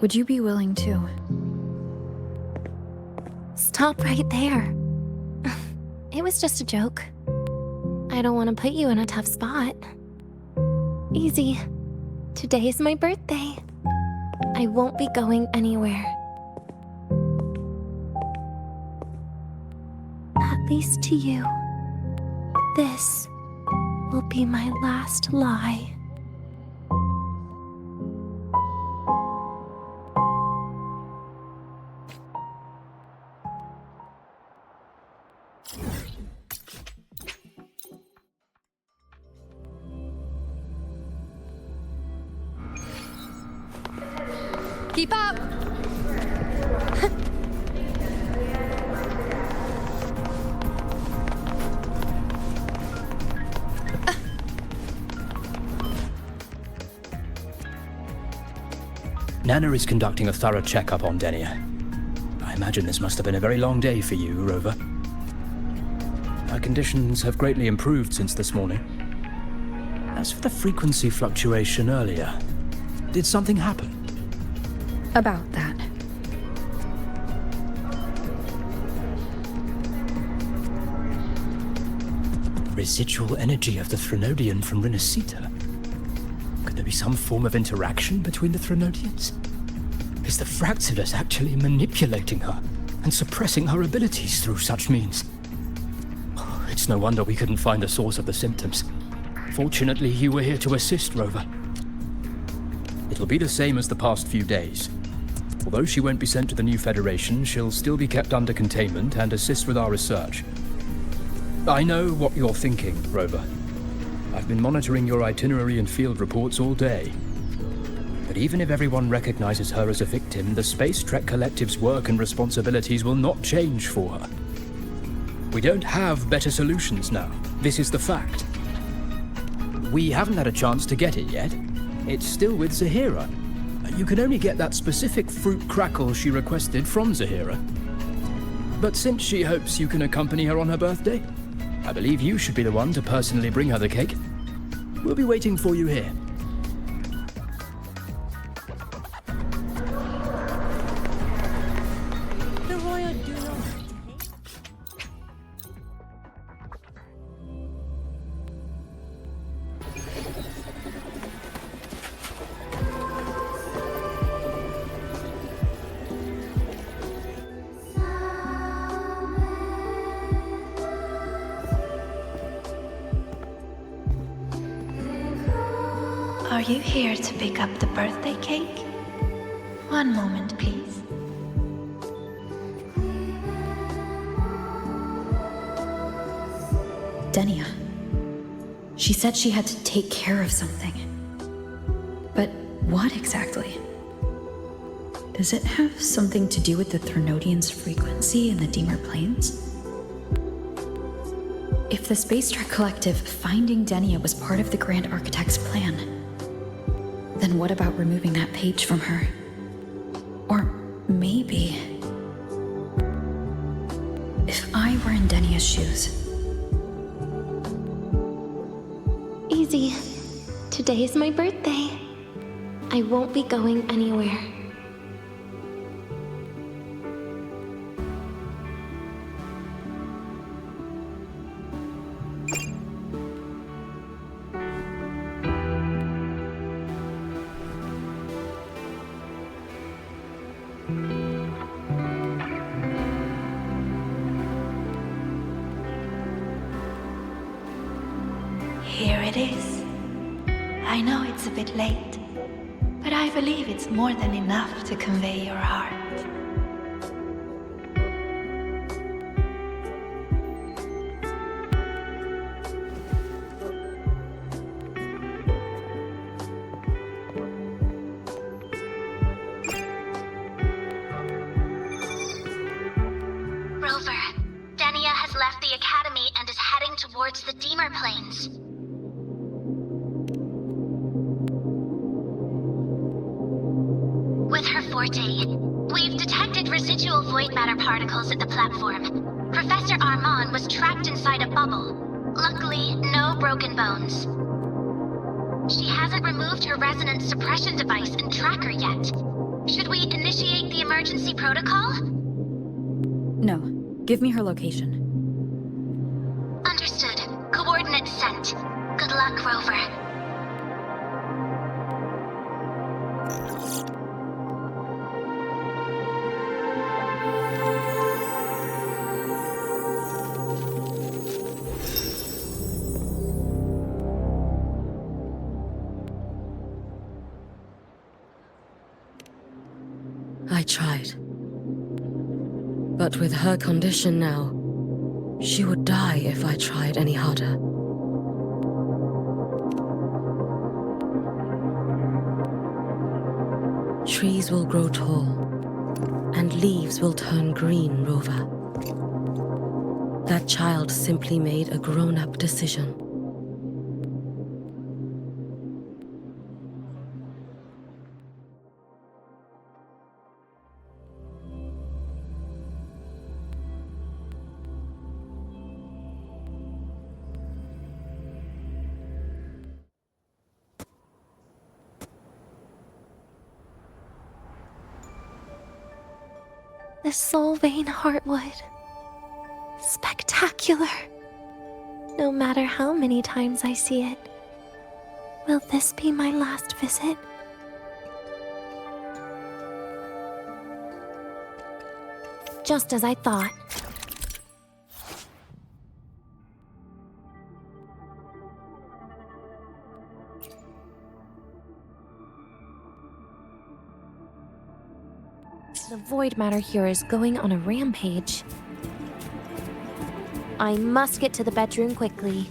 would you be willing to? Stop right there. It was just a joke. I don't want to put you in a tough spot. Easy. Today is my birthday. I won't be going anywhere. At least to you. This will be my last lie. Keep up! Nana is conducting a thorough checkup on Denia. I imagine this must have been a very long day for you, Rover. Her conditions have greatly improved since this morning. As for the frequency fluctuation earlier, did something happen? About that. Residual energy of the Threnodian from Renacita. Could there be some form of interaction between the Threnodians? Is the Fraxidus actually manipulating her and suppressing her abilities through such means? Oh, it's no wonder we couldn't find the source of the symptoms. Fortunately, you were here to assist, Rover. It'll be the same as the past few days. Although she won't be sent to the new Federation, she'll still be kept under containment and assist with our research. I know what you're thinking, Rover. I've been monitoring your itinerary and field reports all day. But even if everyone recognizes her as a victim, the Space Trek Collective's work and responsibilities will not change for her. We don't have better solutions now. This is the fact. We haven't had a chance to get it yet. It's still with Zahira. You can only get that specific fruit crackle she requested from Zahira. But since she hopes you can accompany her on her birthday, I believe you should be the one to personally bring her the cake. We'll be waiting for you here. Are you here to pick up the birthday cake? One moment, please. Denia. She said she had to take care of something. But what exactly? Does it have something to do with the Threnodian's frequency in the Deemer Plains? If the Space Trek Collective finding Denia was part of the Grand Architect's plan, then what about removing that page from her? Or maybe... if I were in Denia's shoes... Easy. Today's my birthday. I won't be going anywhere. Here it is. I know it's a bit late, but I believe it's more than enough to convey your heart. Rover, Denia has left the Academy and is heading towards the Deemer Plains. With her forte, we've detected residual void matter particles at the platform. Professor Armand was trapped inside a bubble. Luckily, no broken bones. She hasn't removed her resonance suppression device and tracker yet. Should we initiate the emergency protocol? No. Give me her location. Understood. Coordinates sent. Good luck, Rover. I tried. But with her condition now, she would die if I tried any harder. Trees will grow tall, and leaves will turn green, Rover. That child simply made a grown-up decision. The Soul Vein Heartwood. Spectacular. No matter how many times I see it, will this be my last visit? Just as I thought. The void matter here is going on a rampage. I must get to the bedroom quickly.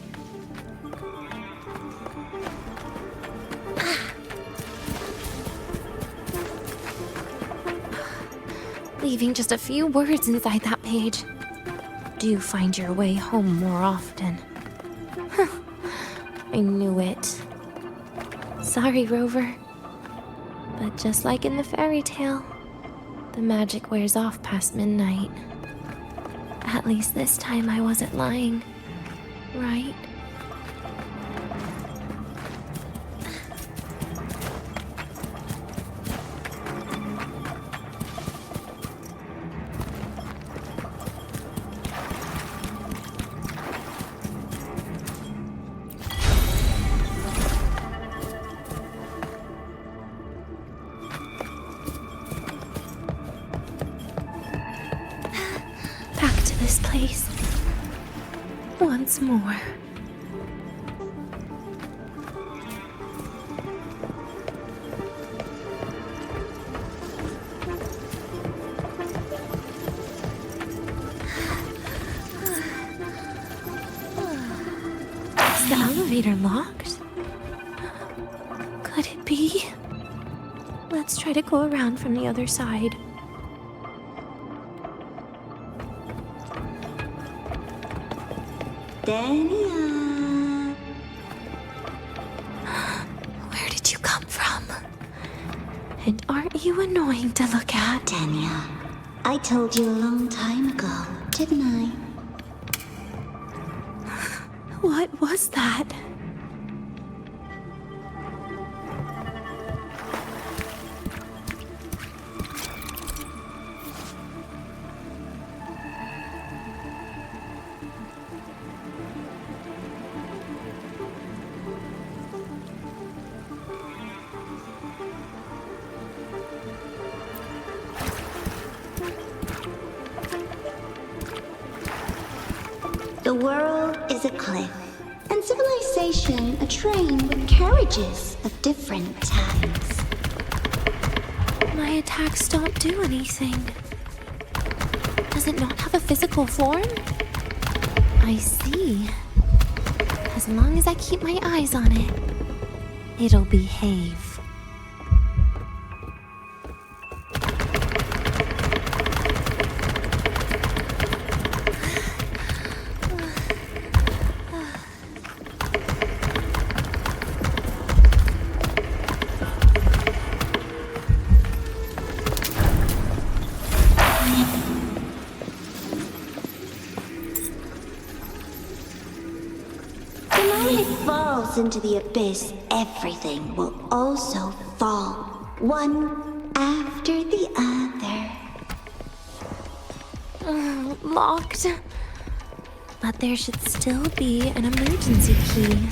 Leaving just a few words inside that page. Do find your way home more often. I knew it. Sorry, Rover. But just like in the fairy tale, the magic wears off past midnight. At least this time I wasn't lying, right? This place once more. elevator locked? Could it be? Let's try to go around from the other side. Dania. Where did you come from? And aren't you annoying to look at? Dania, I told you a long time ago, didn't I? What was that? The world is a cliff, and civilization a train with carriages of different types. My attacks don't do anything. Does it not have a physical form? I see. As long as I keep my eyes on it, it'll behave. Into the abyss, everything will also fall, one after the other. Locked. But there should still be an emergency key.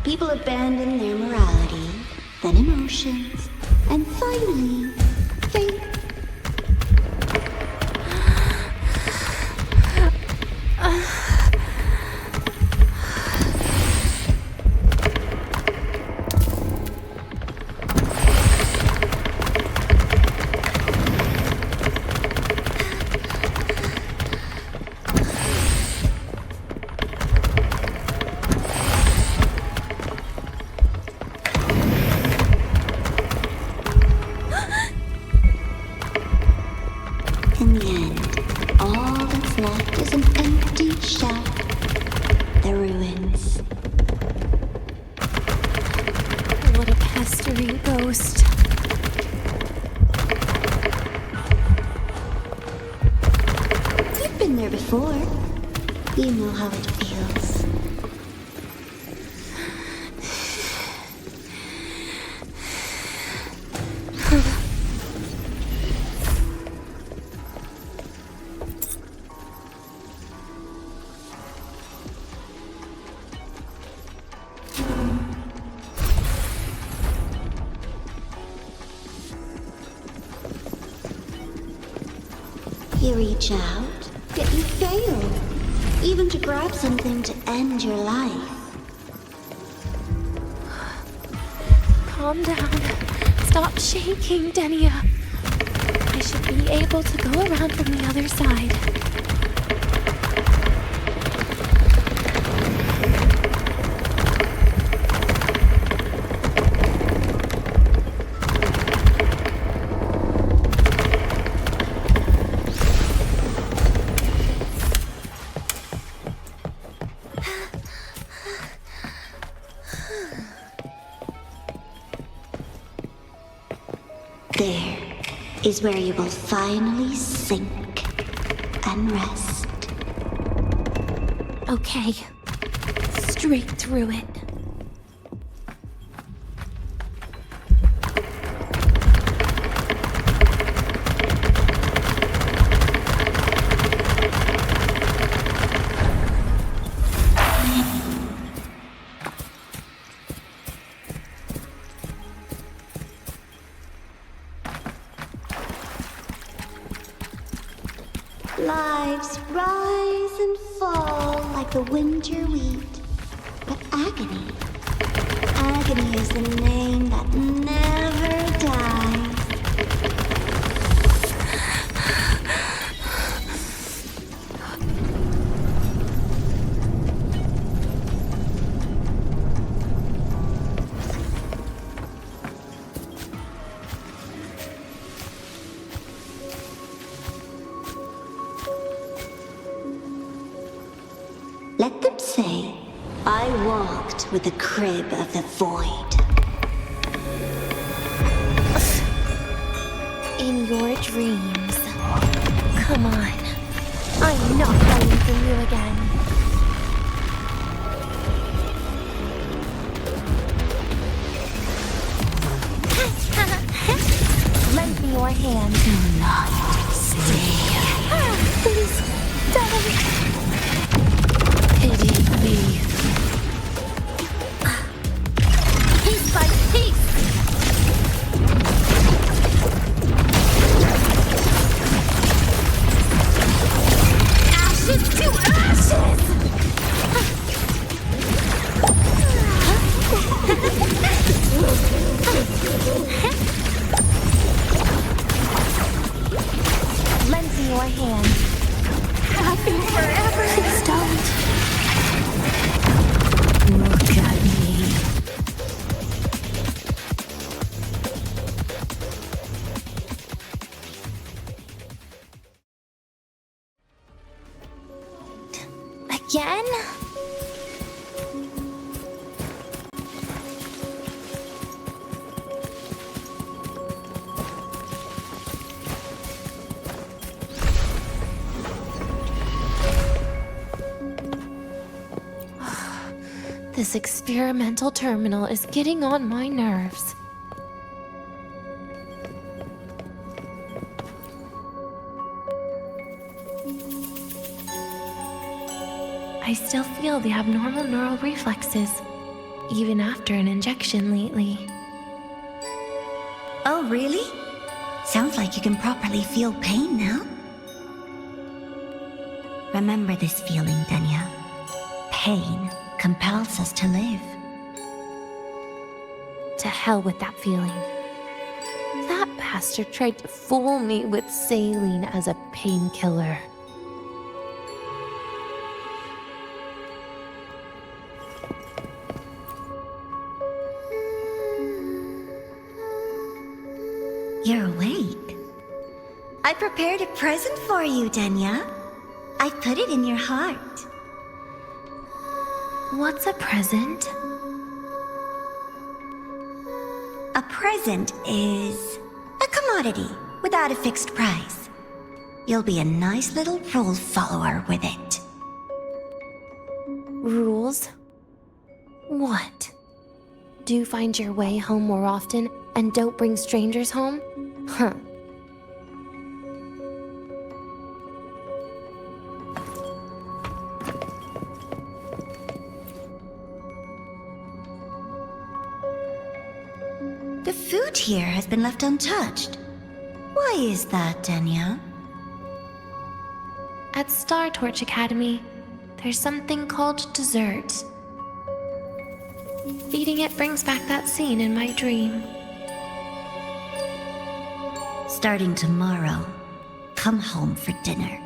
People abandon their morality, then emotions, and finally, faith. In the end, all that's left is an empty shell. The ruins. What a pestering ghost. You've been there before. You know how it feels. You reach out, yet you fail. Even to grab something to end your life. Calm down. Stop shaking, Denia. I should be able to go around from the other side. There is where you will finally sink and rest. Okay. Straight through it. Lives rise and fall like the winter wheat. But agony, Agony is the name that never dies. Let them say, I walked with the crib of the void. In your dreams. Come on. I'm not running from you again. Lend me your hand. Do not stay. Please, don't. Pity me. Piece by piece. Ashes to ashes. Lend me your hand. Happy forever. Please don't. Look at me. Again? This experimental terminal is getting on my nerves. I still feel the abnormal neural reflexes, even after an injection lately. Oh, really? Sounds like you can properly feel pain now. Remember this feeling, Denya. Pain compels us to live. To hell with that feeling. That bastard tried to fool me with saline as a painkiller. You're awake. I prepared a present for you, Denya. I put it in your heart. What's a present? A present is a commodity without a fixed price. You'll be a nice little rule follower with it. Rules? What? Do find your way home more often and don't bring strangers home? Huh. The food here has been left untouched. Why is that, Denya? At Star Torch Academy, there's something called dessert. Eating it brings back that scene in my dream. Starting tomorrow, come home for dinner.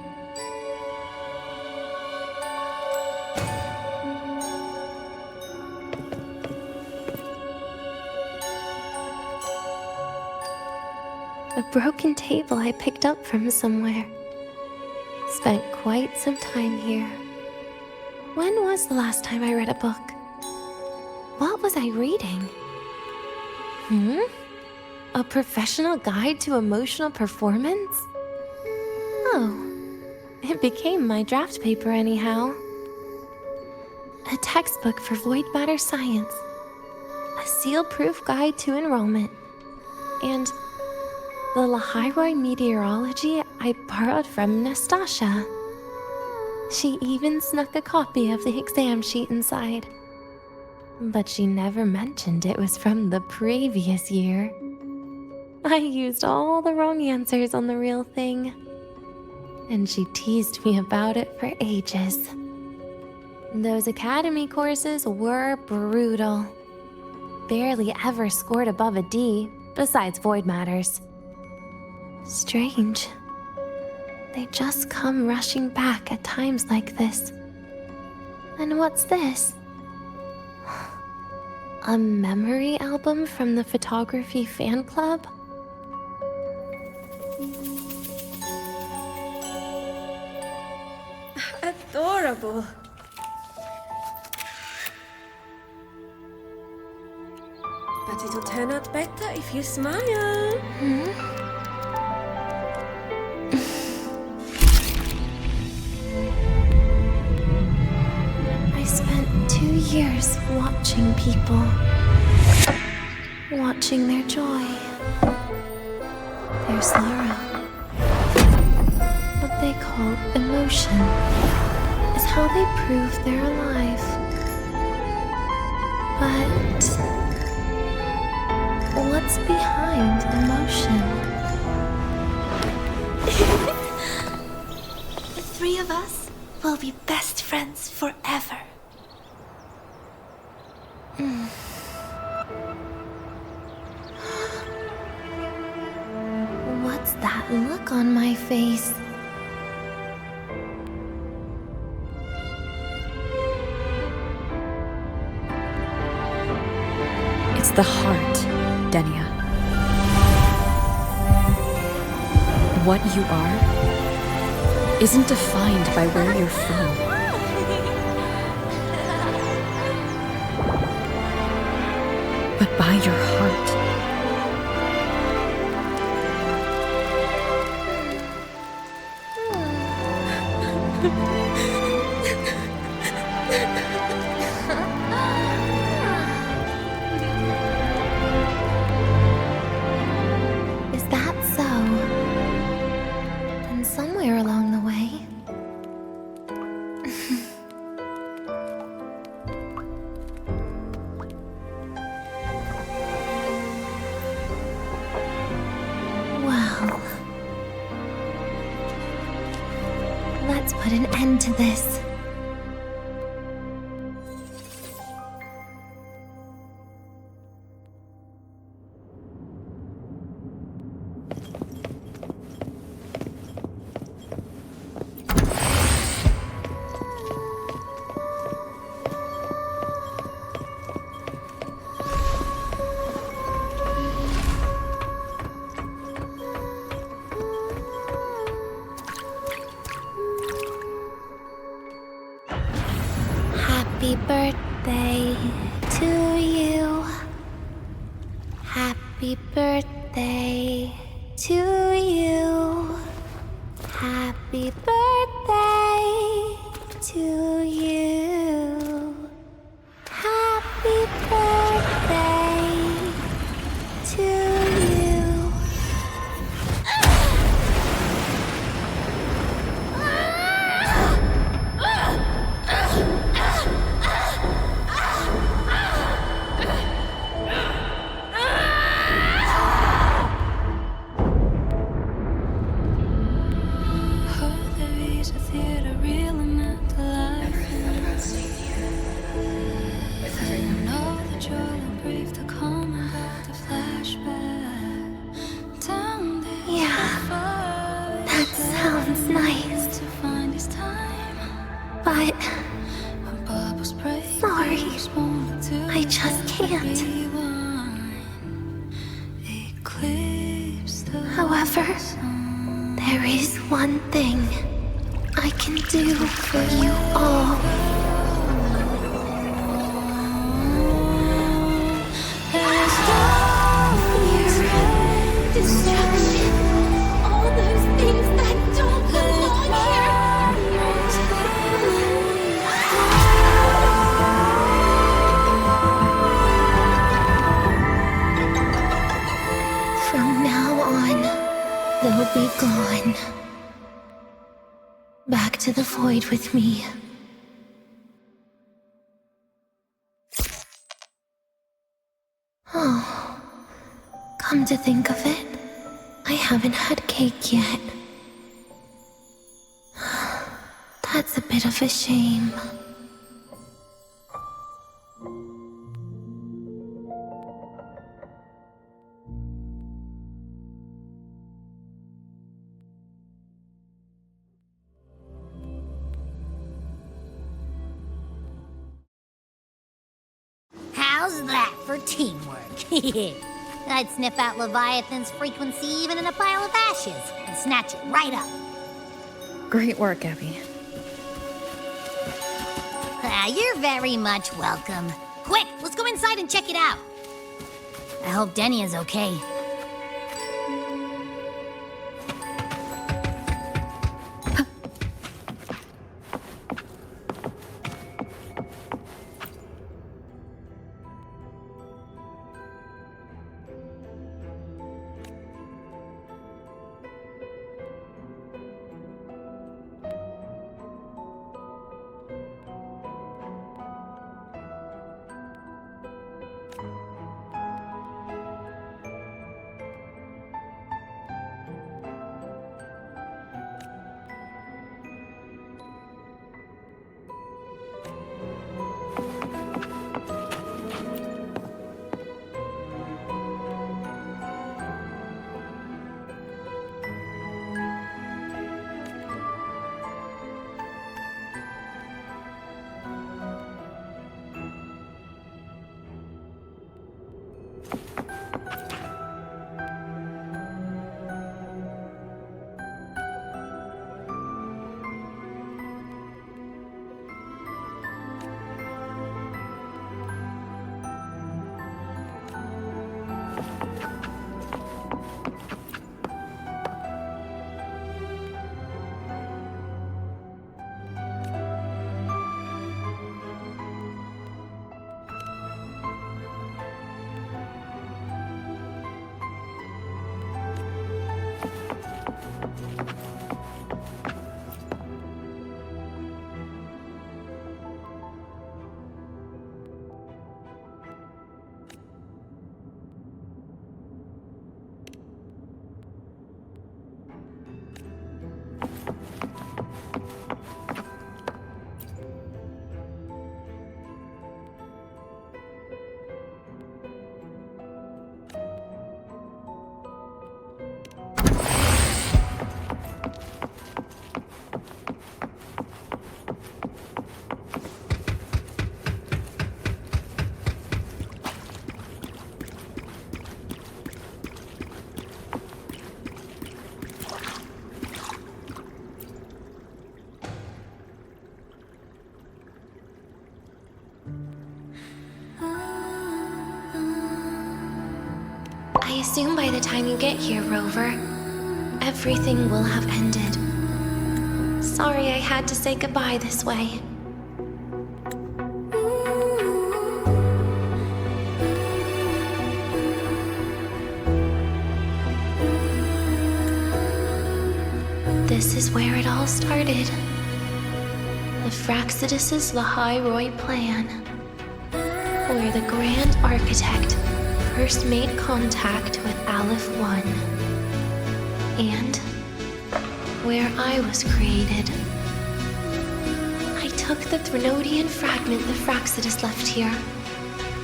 A broken table I picked up from somewhere. Spent quite some time here. When was the last time I read a book? What was I reading? A professional guide to emotional performance? Oh, it became my draft paper anyhow. A textbook for void matter science. A seal-proof guide to enrollment. And the Lahai-Roi meteorology I borrowed from Nastasha. She even snuck a copy of the exam sheet inside. But she never mentioned it was from the previous year. I used all the wrong answers on the real thing. And she teased me about it for ages. Those academy courses were brutal. barely ever scored above a D, besides void matters. Strange. They just come rushing back at times like this. And what's this? A memory album from the photography fan club? Adorable. But it'll turn out better if you smile. I spent 2 years watching people. Watching their joy. Their sorrow. What they call emotion is how they prove they're alive. But what's behind emotion? The three of us will be best friends forever. What's that look on my face? It's the heart, Denia. What you are isn't defined by where you're from. But by your heart. Is that so? Then somewhere along the way... Well... Let's put an end to this. Happy birthday to you. Happy birthday to you. Happy birthday to you. Happy birthday to you. But... sorry. I just can't. However, there is one thing I can do for you all. Fear, destruction, all those things that don't belong here. From now on, they'll be gone. Back to the void with me. Oh, come to think of it, I haven't had cake yet. That's a bit of a shame. How's that for teamwork? I'd sniff out Leviathan's frequency even in a pile of ashes and snatch it right up. Great work, Abby. You're very much welcome. Quick, let's go inside and check it out. I hope Denny is okay. I assume by the time you get here, Rover, everything will have ended. Sorry I had to say goodbye this way. This is where it all started. The Fraxidus' Lahai-Roi plan, where the Grand Architect first made contact with Aleph-1, and where I was created. I took the Threnodian fragment the Fraxidus left here.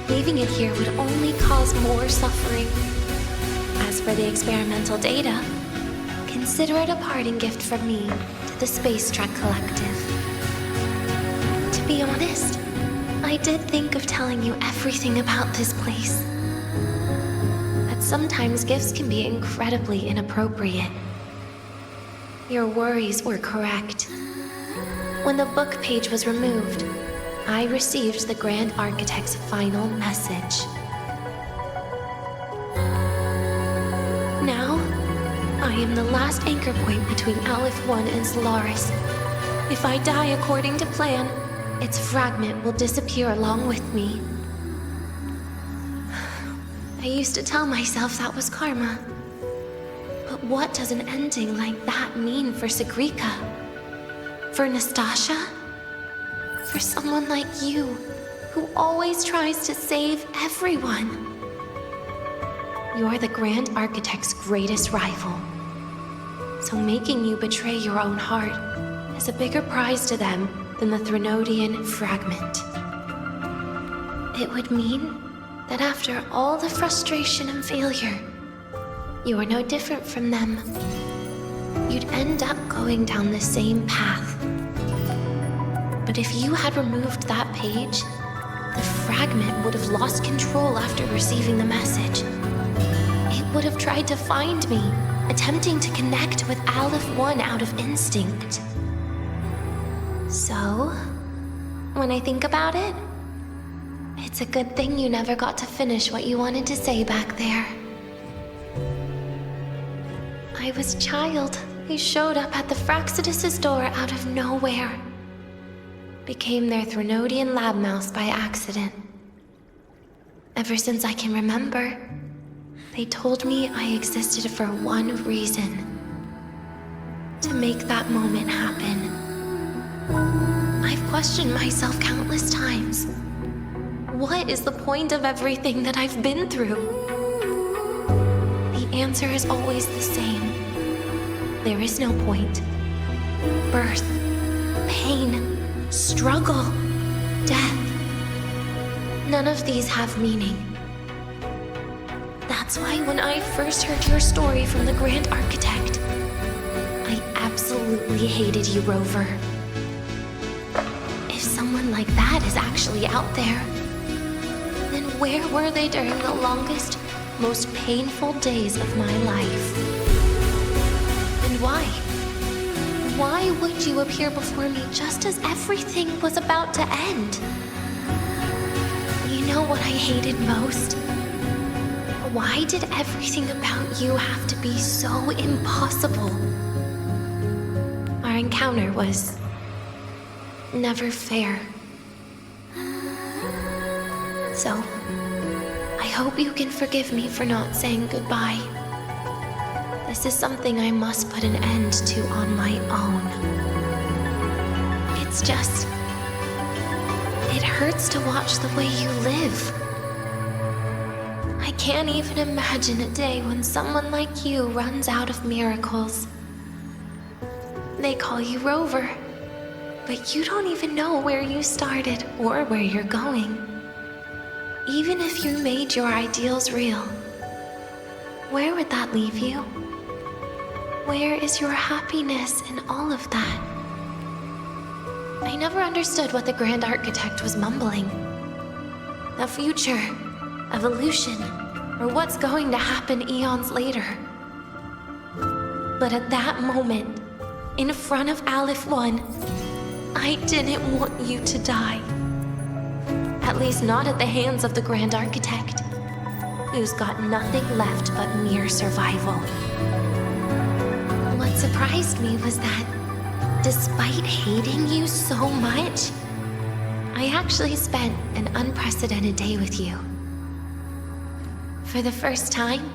Leaving it here would only cause more suffering. As for the experimental data, consider it a parting gift from me to the Space Trek Collective. To be honest, I did think of telling you everything about this place. But sometimes gifts can be incredibly inappropriate. Your worries were correct. When the book page was removed, I received the Grand Architect's final message. Now, I am the last anchor point between Aleph-1 and Solaris. If I die according to plan, its fragment will disappear along with me. I used to tell myself that was karma. But what does an ending like that mean for Segrika? For Nastasha? For someone like you, who always tries to save everyone? You're the Grand Architect's greatest rival. So making you betray your own heart is a bigger prize to them than the Threnodian fragment. It would mean that after all the frustration and failure, you are no different from them. You'd end up going down the same path. But if you had removed that page, the fragment would have lost control after receiving the message. It would have tried to find me, attempting to connect with Aleph-1 out of instinct. So, when I think about it, it's a good thing you never got to finish what you wanted to say back there. I was a child who showed up at the Fraxidus' door out of nowhere. Became their Threnodian lab mouse by accident. Ever since I can remember, they told me I existed for one reason. To make that moment happen. I've questioned myself countless times. What is the point of everything that I've been through? The answer is always the same. There is no point. Birth, pain, struggle, death. None of these have meaning. That's why when I first heard your story from the Grand Architect, I absolutely hated you, Rover. If someone like that is actually out there, then where were they during the longest, most painful days of my life? And why? Why would you appear before me just as everything was about to end? You know what I hated most? Why did everything about you have to be so impossible? Our encounter was never fair. So, I hope you can forgive me for not saying goodbye. This is something I must put an end to on my own. It's just... it hurts to watch the way you live. I can't even imagine a day when someone like you runs out of miracles. They call you Rover, but you don't even know where you started or where you're going. Even if you made your ideals real, where would that leave you? Where is your happiness in all of that? I never understood what the Grand Architect was mumbling. The future, evolution, or what's going to happen eons later. But at that moment, in front of Aleph-1, I didn't want you to die. At least not at the hands of the Grand Architect, who's got nothing left but mere survival. What surprised me was that, despite hating you so much, I actually spent an unprecedented day with you. For the first time,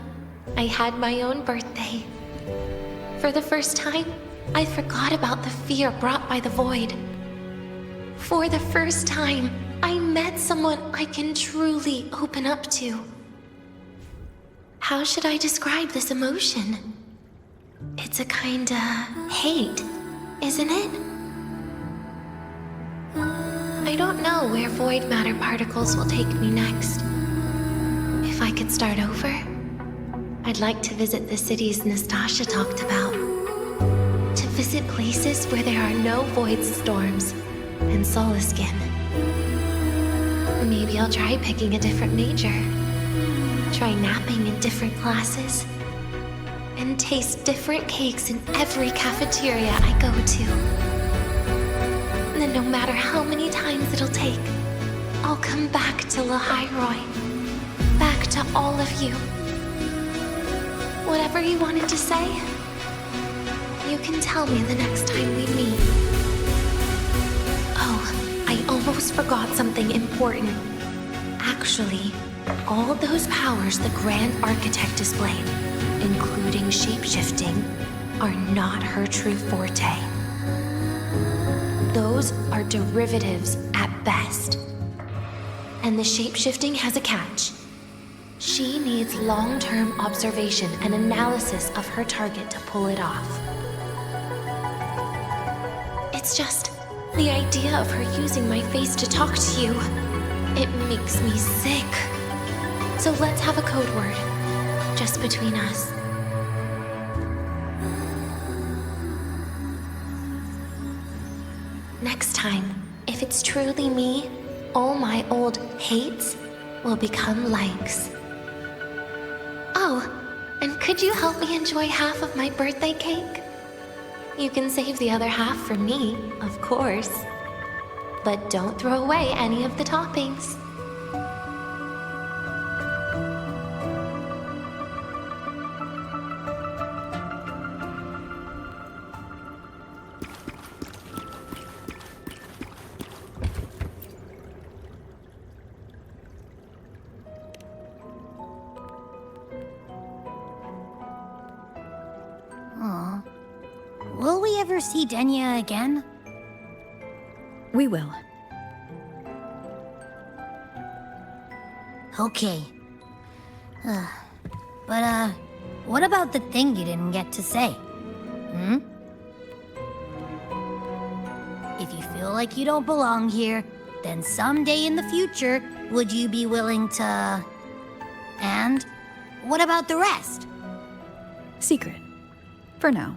I had my own birthday. For the first time, I forgot about the fear brought by the void. For the first time, I met someone I can truly open up to. How should I describe this emotion? It's a kinda hate, isn't it? I don't know where void matter particles will take me next. If I could start over, I'd like to visit the cities Nastasha talked about. To visit places where there are no void storms and Solaskin. Maybe I'll try picking a different major. Try napping in different classes. And taste different cakes in every cafeteria I go to. Then no matter how many times it'll take, I'll come back to Lahai-Roi. Back to all of you. Whatever you wanted to say, you can tell me the next time we meet. Oh, I almost forgot something important. Actually, all those powers the Grand Architect displayed, including shapeshifting, are not her true forte. Those are derivatives at best. And the shapeshifting has a catch. She needs long-term observation and analysis of her target to pull it off. It's just the idea of her using my face to talk to you. It makes me sick. So let's have a code word, just between us. Next time, if it's truly me, all my old hates will become likes. Oh, and could you help me enjoy half of my birthday cake? You can save the other half for me, of course. But don't throw away any of the toppings. Aw. Will we ever see Denia again? We will. Okay. But, what about the thing you didn't get to say? Hmm? If you feel like you don't belong here, then someday in the future, would you be willing to... And what about the rest? Secret. For now.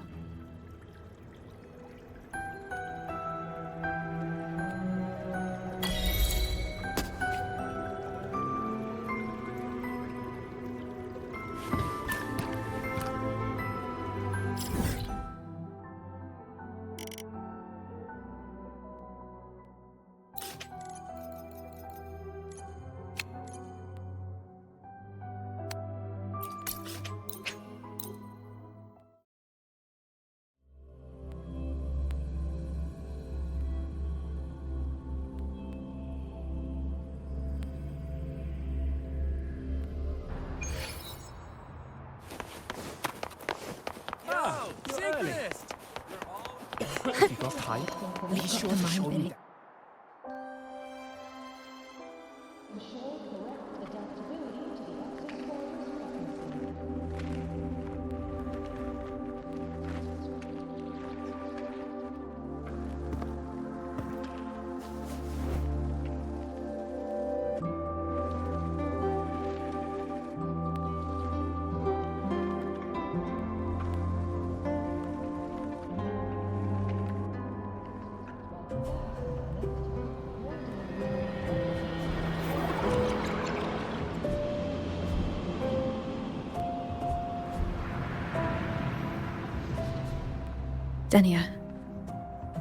Denia,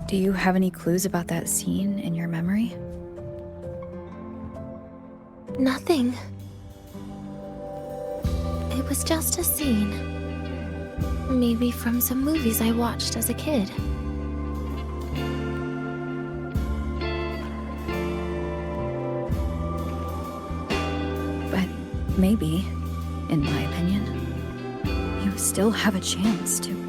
do you have any clues about that scene in your memory? Nothing. It was just a scene. Maybe from some movies I watched as a kid. But maybe, in my opinion, you still have a chance to.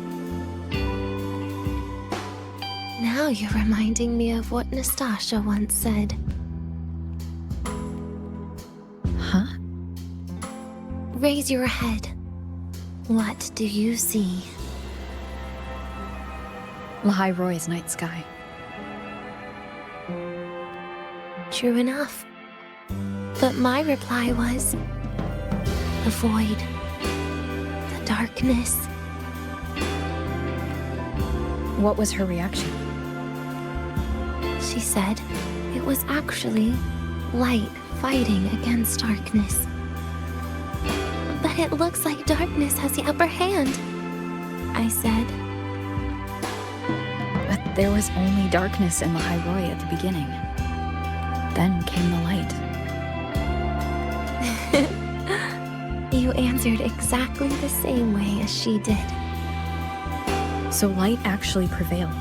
Now you're reminding me of what Nastasha once said. Huh? Raise your head. What do you see? Lahai-Roi's night sky. True enough. But my reply was... the void. The darkness. What was her reaction? She said it was actually light fighting against darkness. But it looks like darkness has the upper hand, I said. But there was only darkness in Lahai-Roi at the beginning. Then came the light. You answered exactly the same way as she did. So light actually prevailed.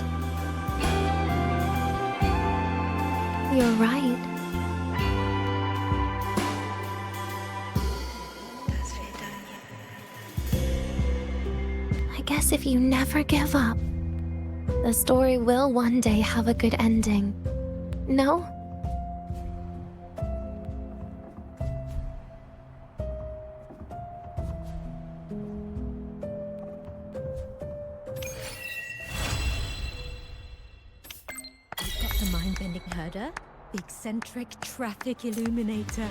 You're right. I guess if you never give up, the story will one day have a good ending. No? The mind-bending herder, the eccentric traffic illuminator,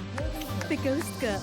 the ghost girl.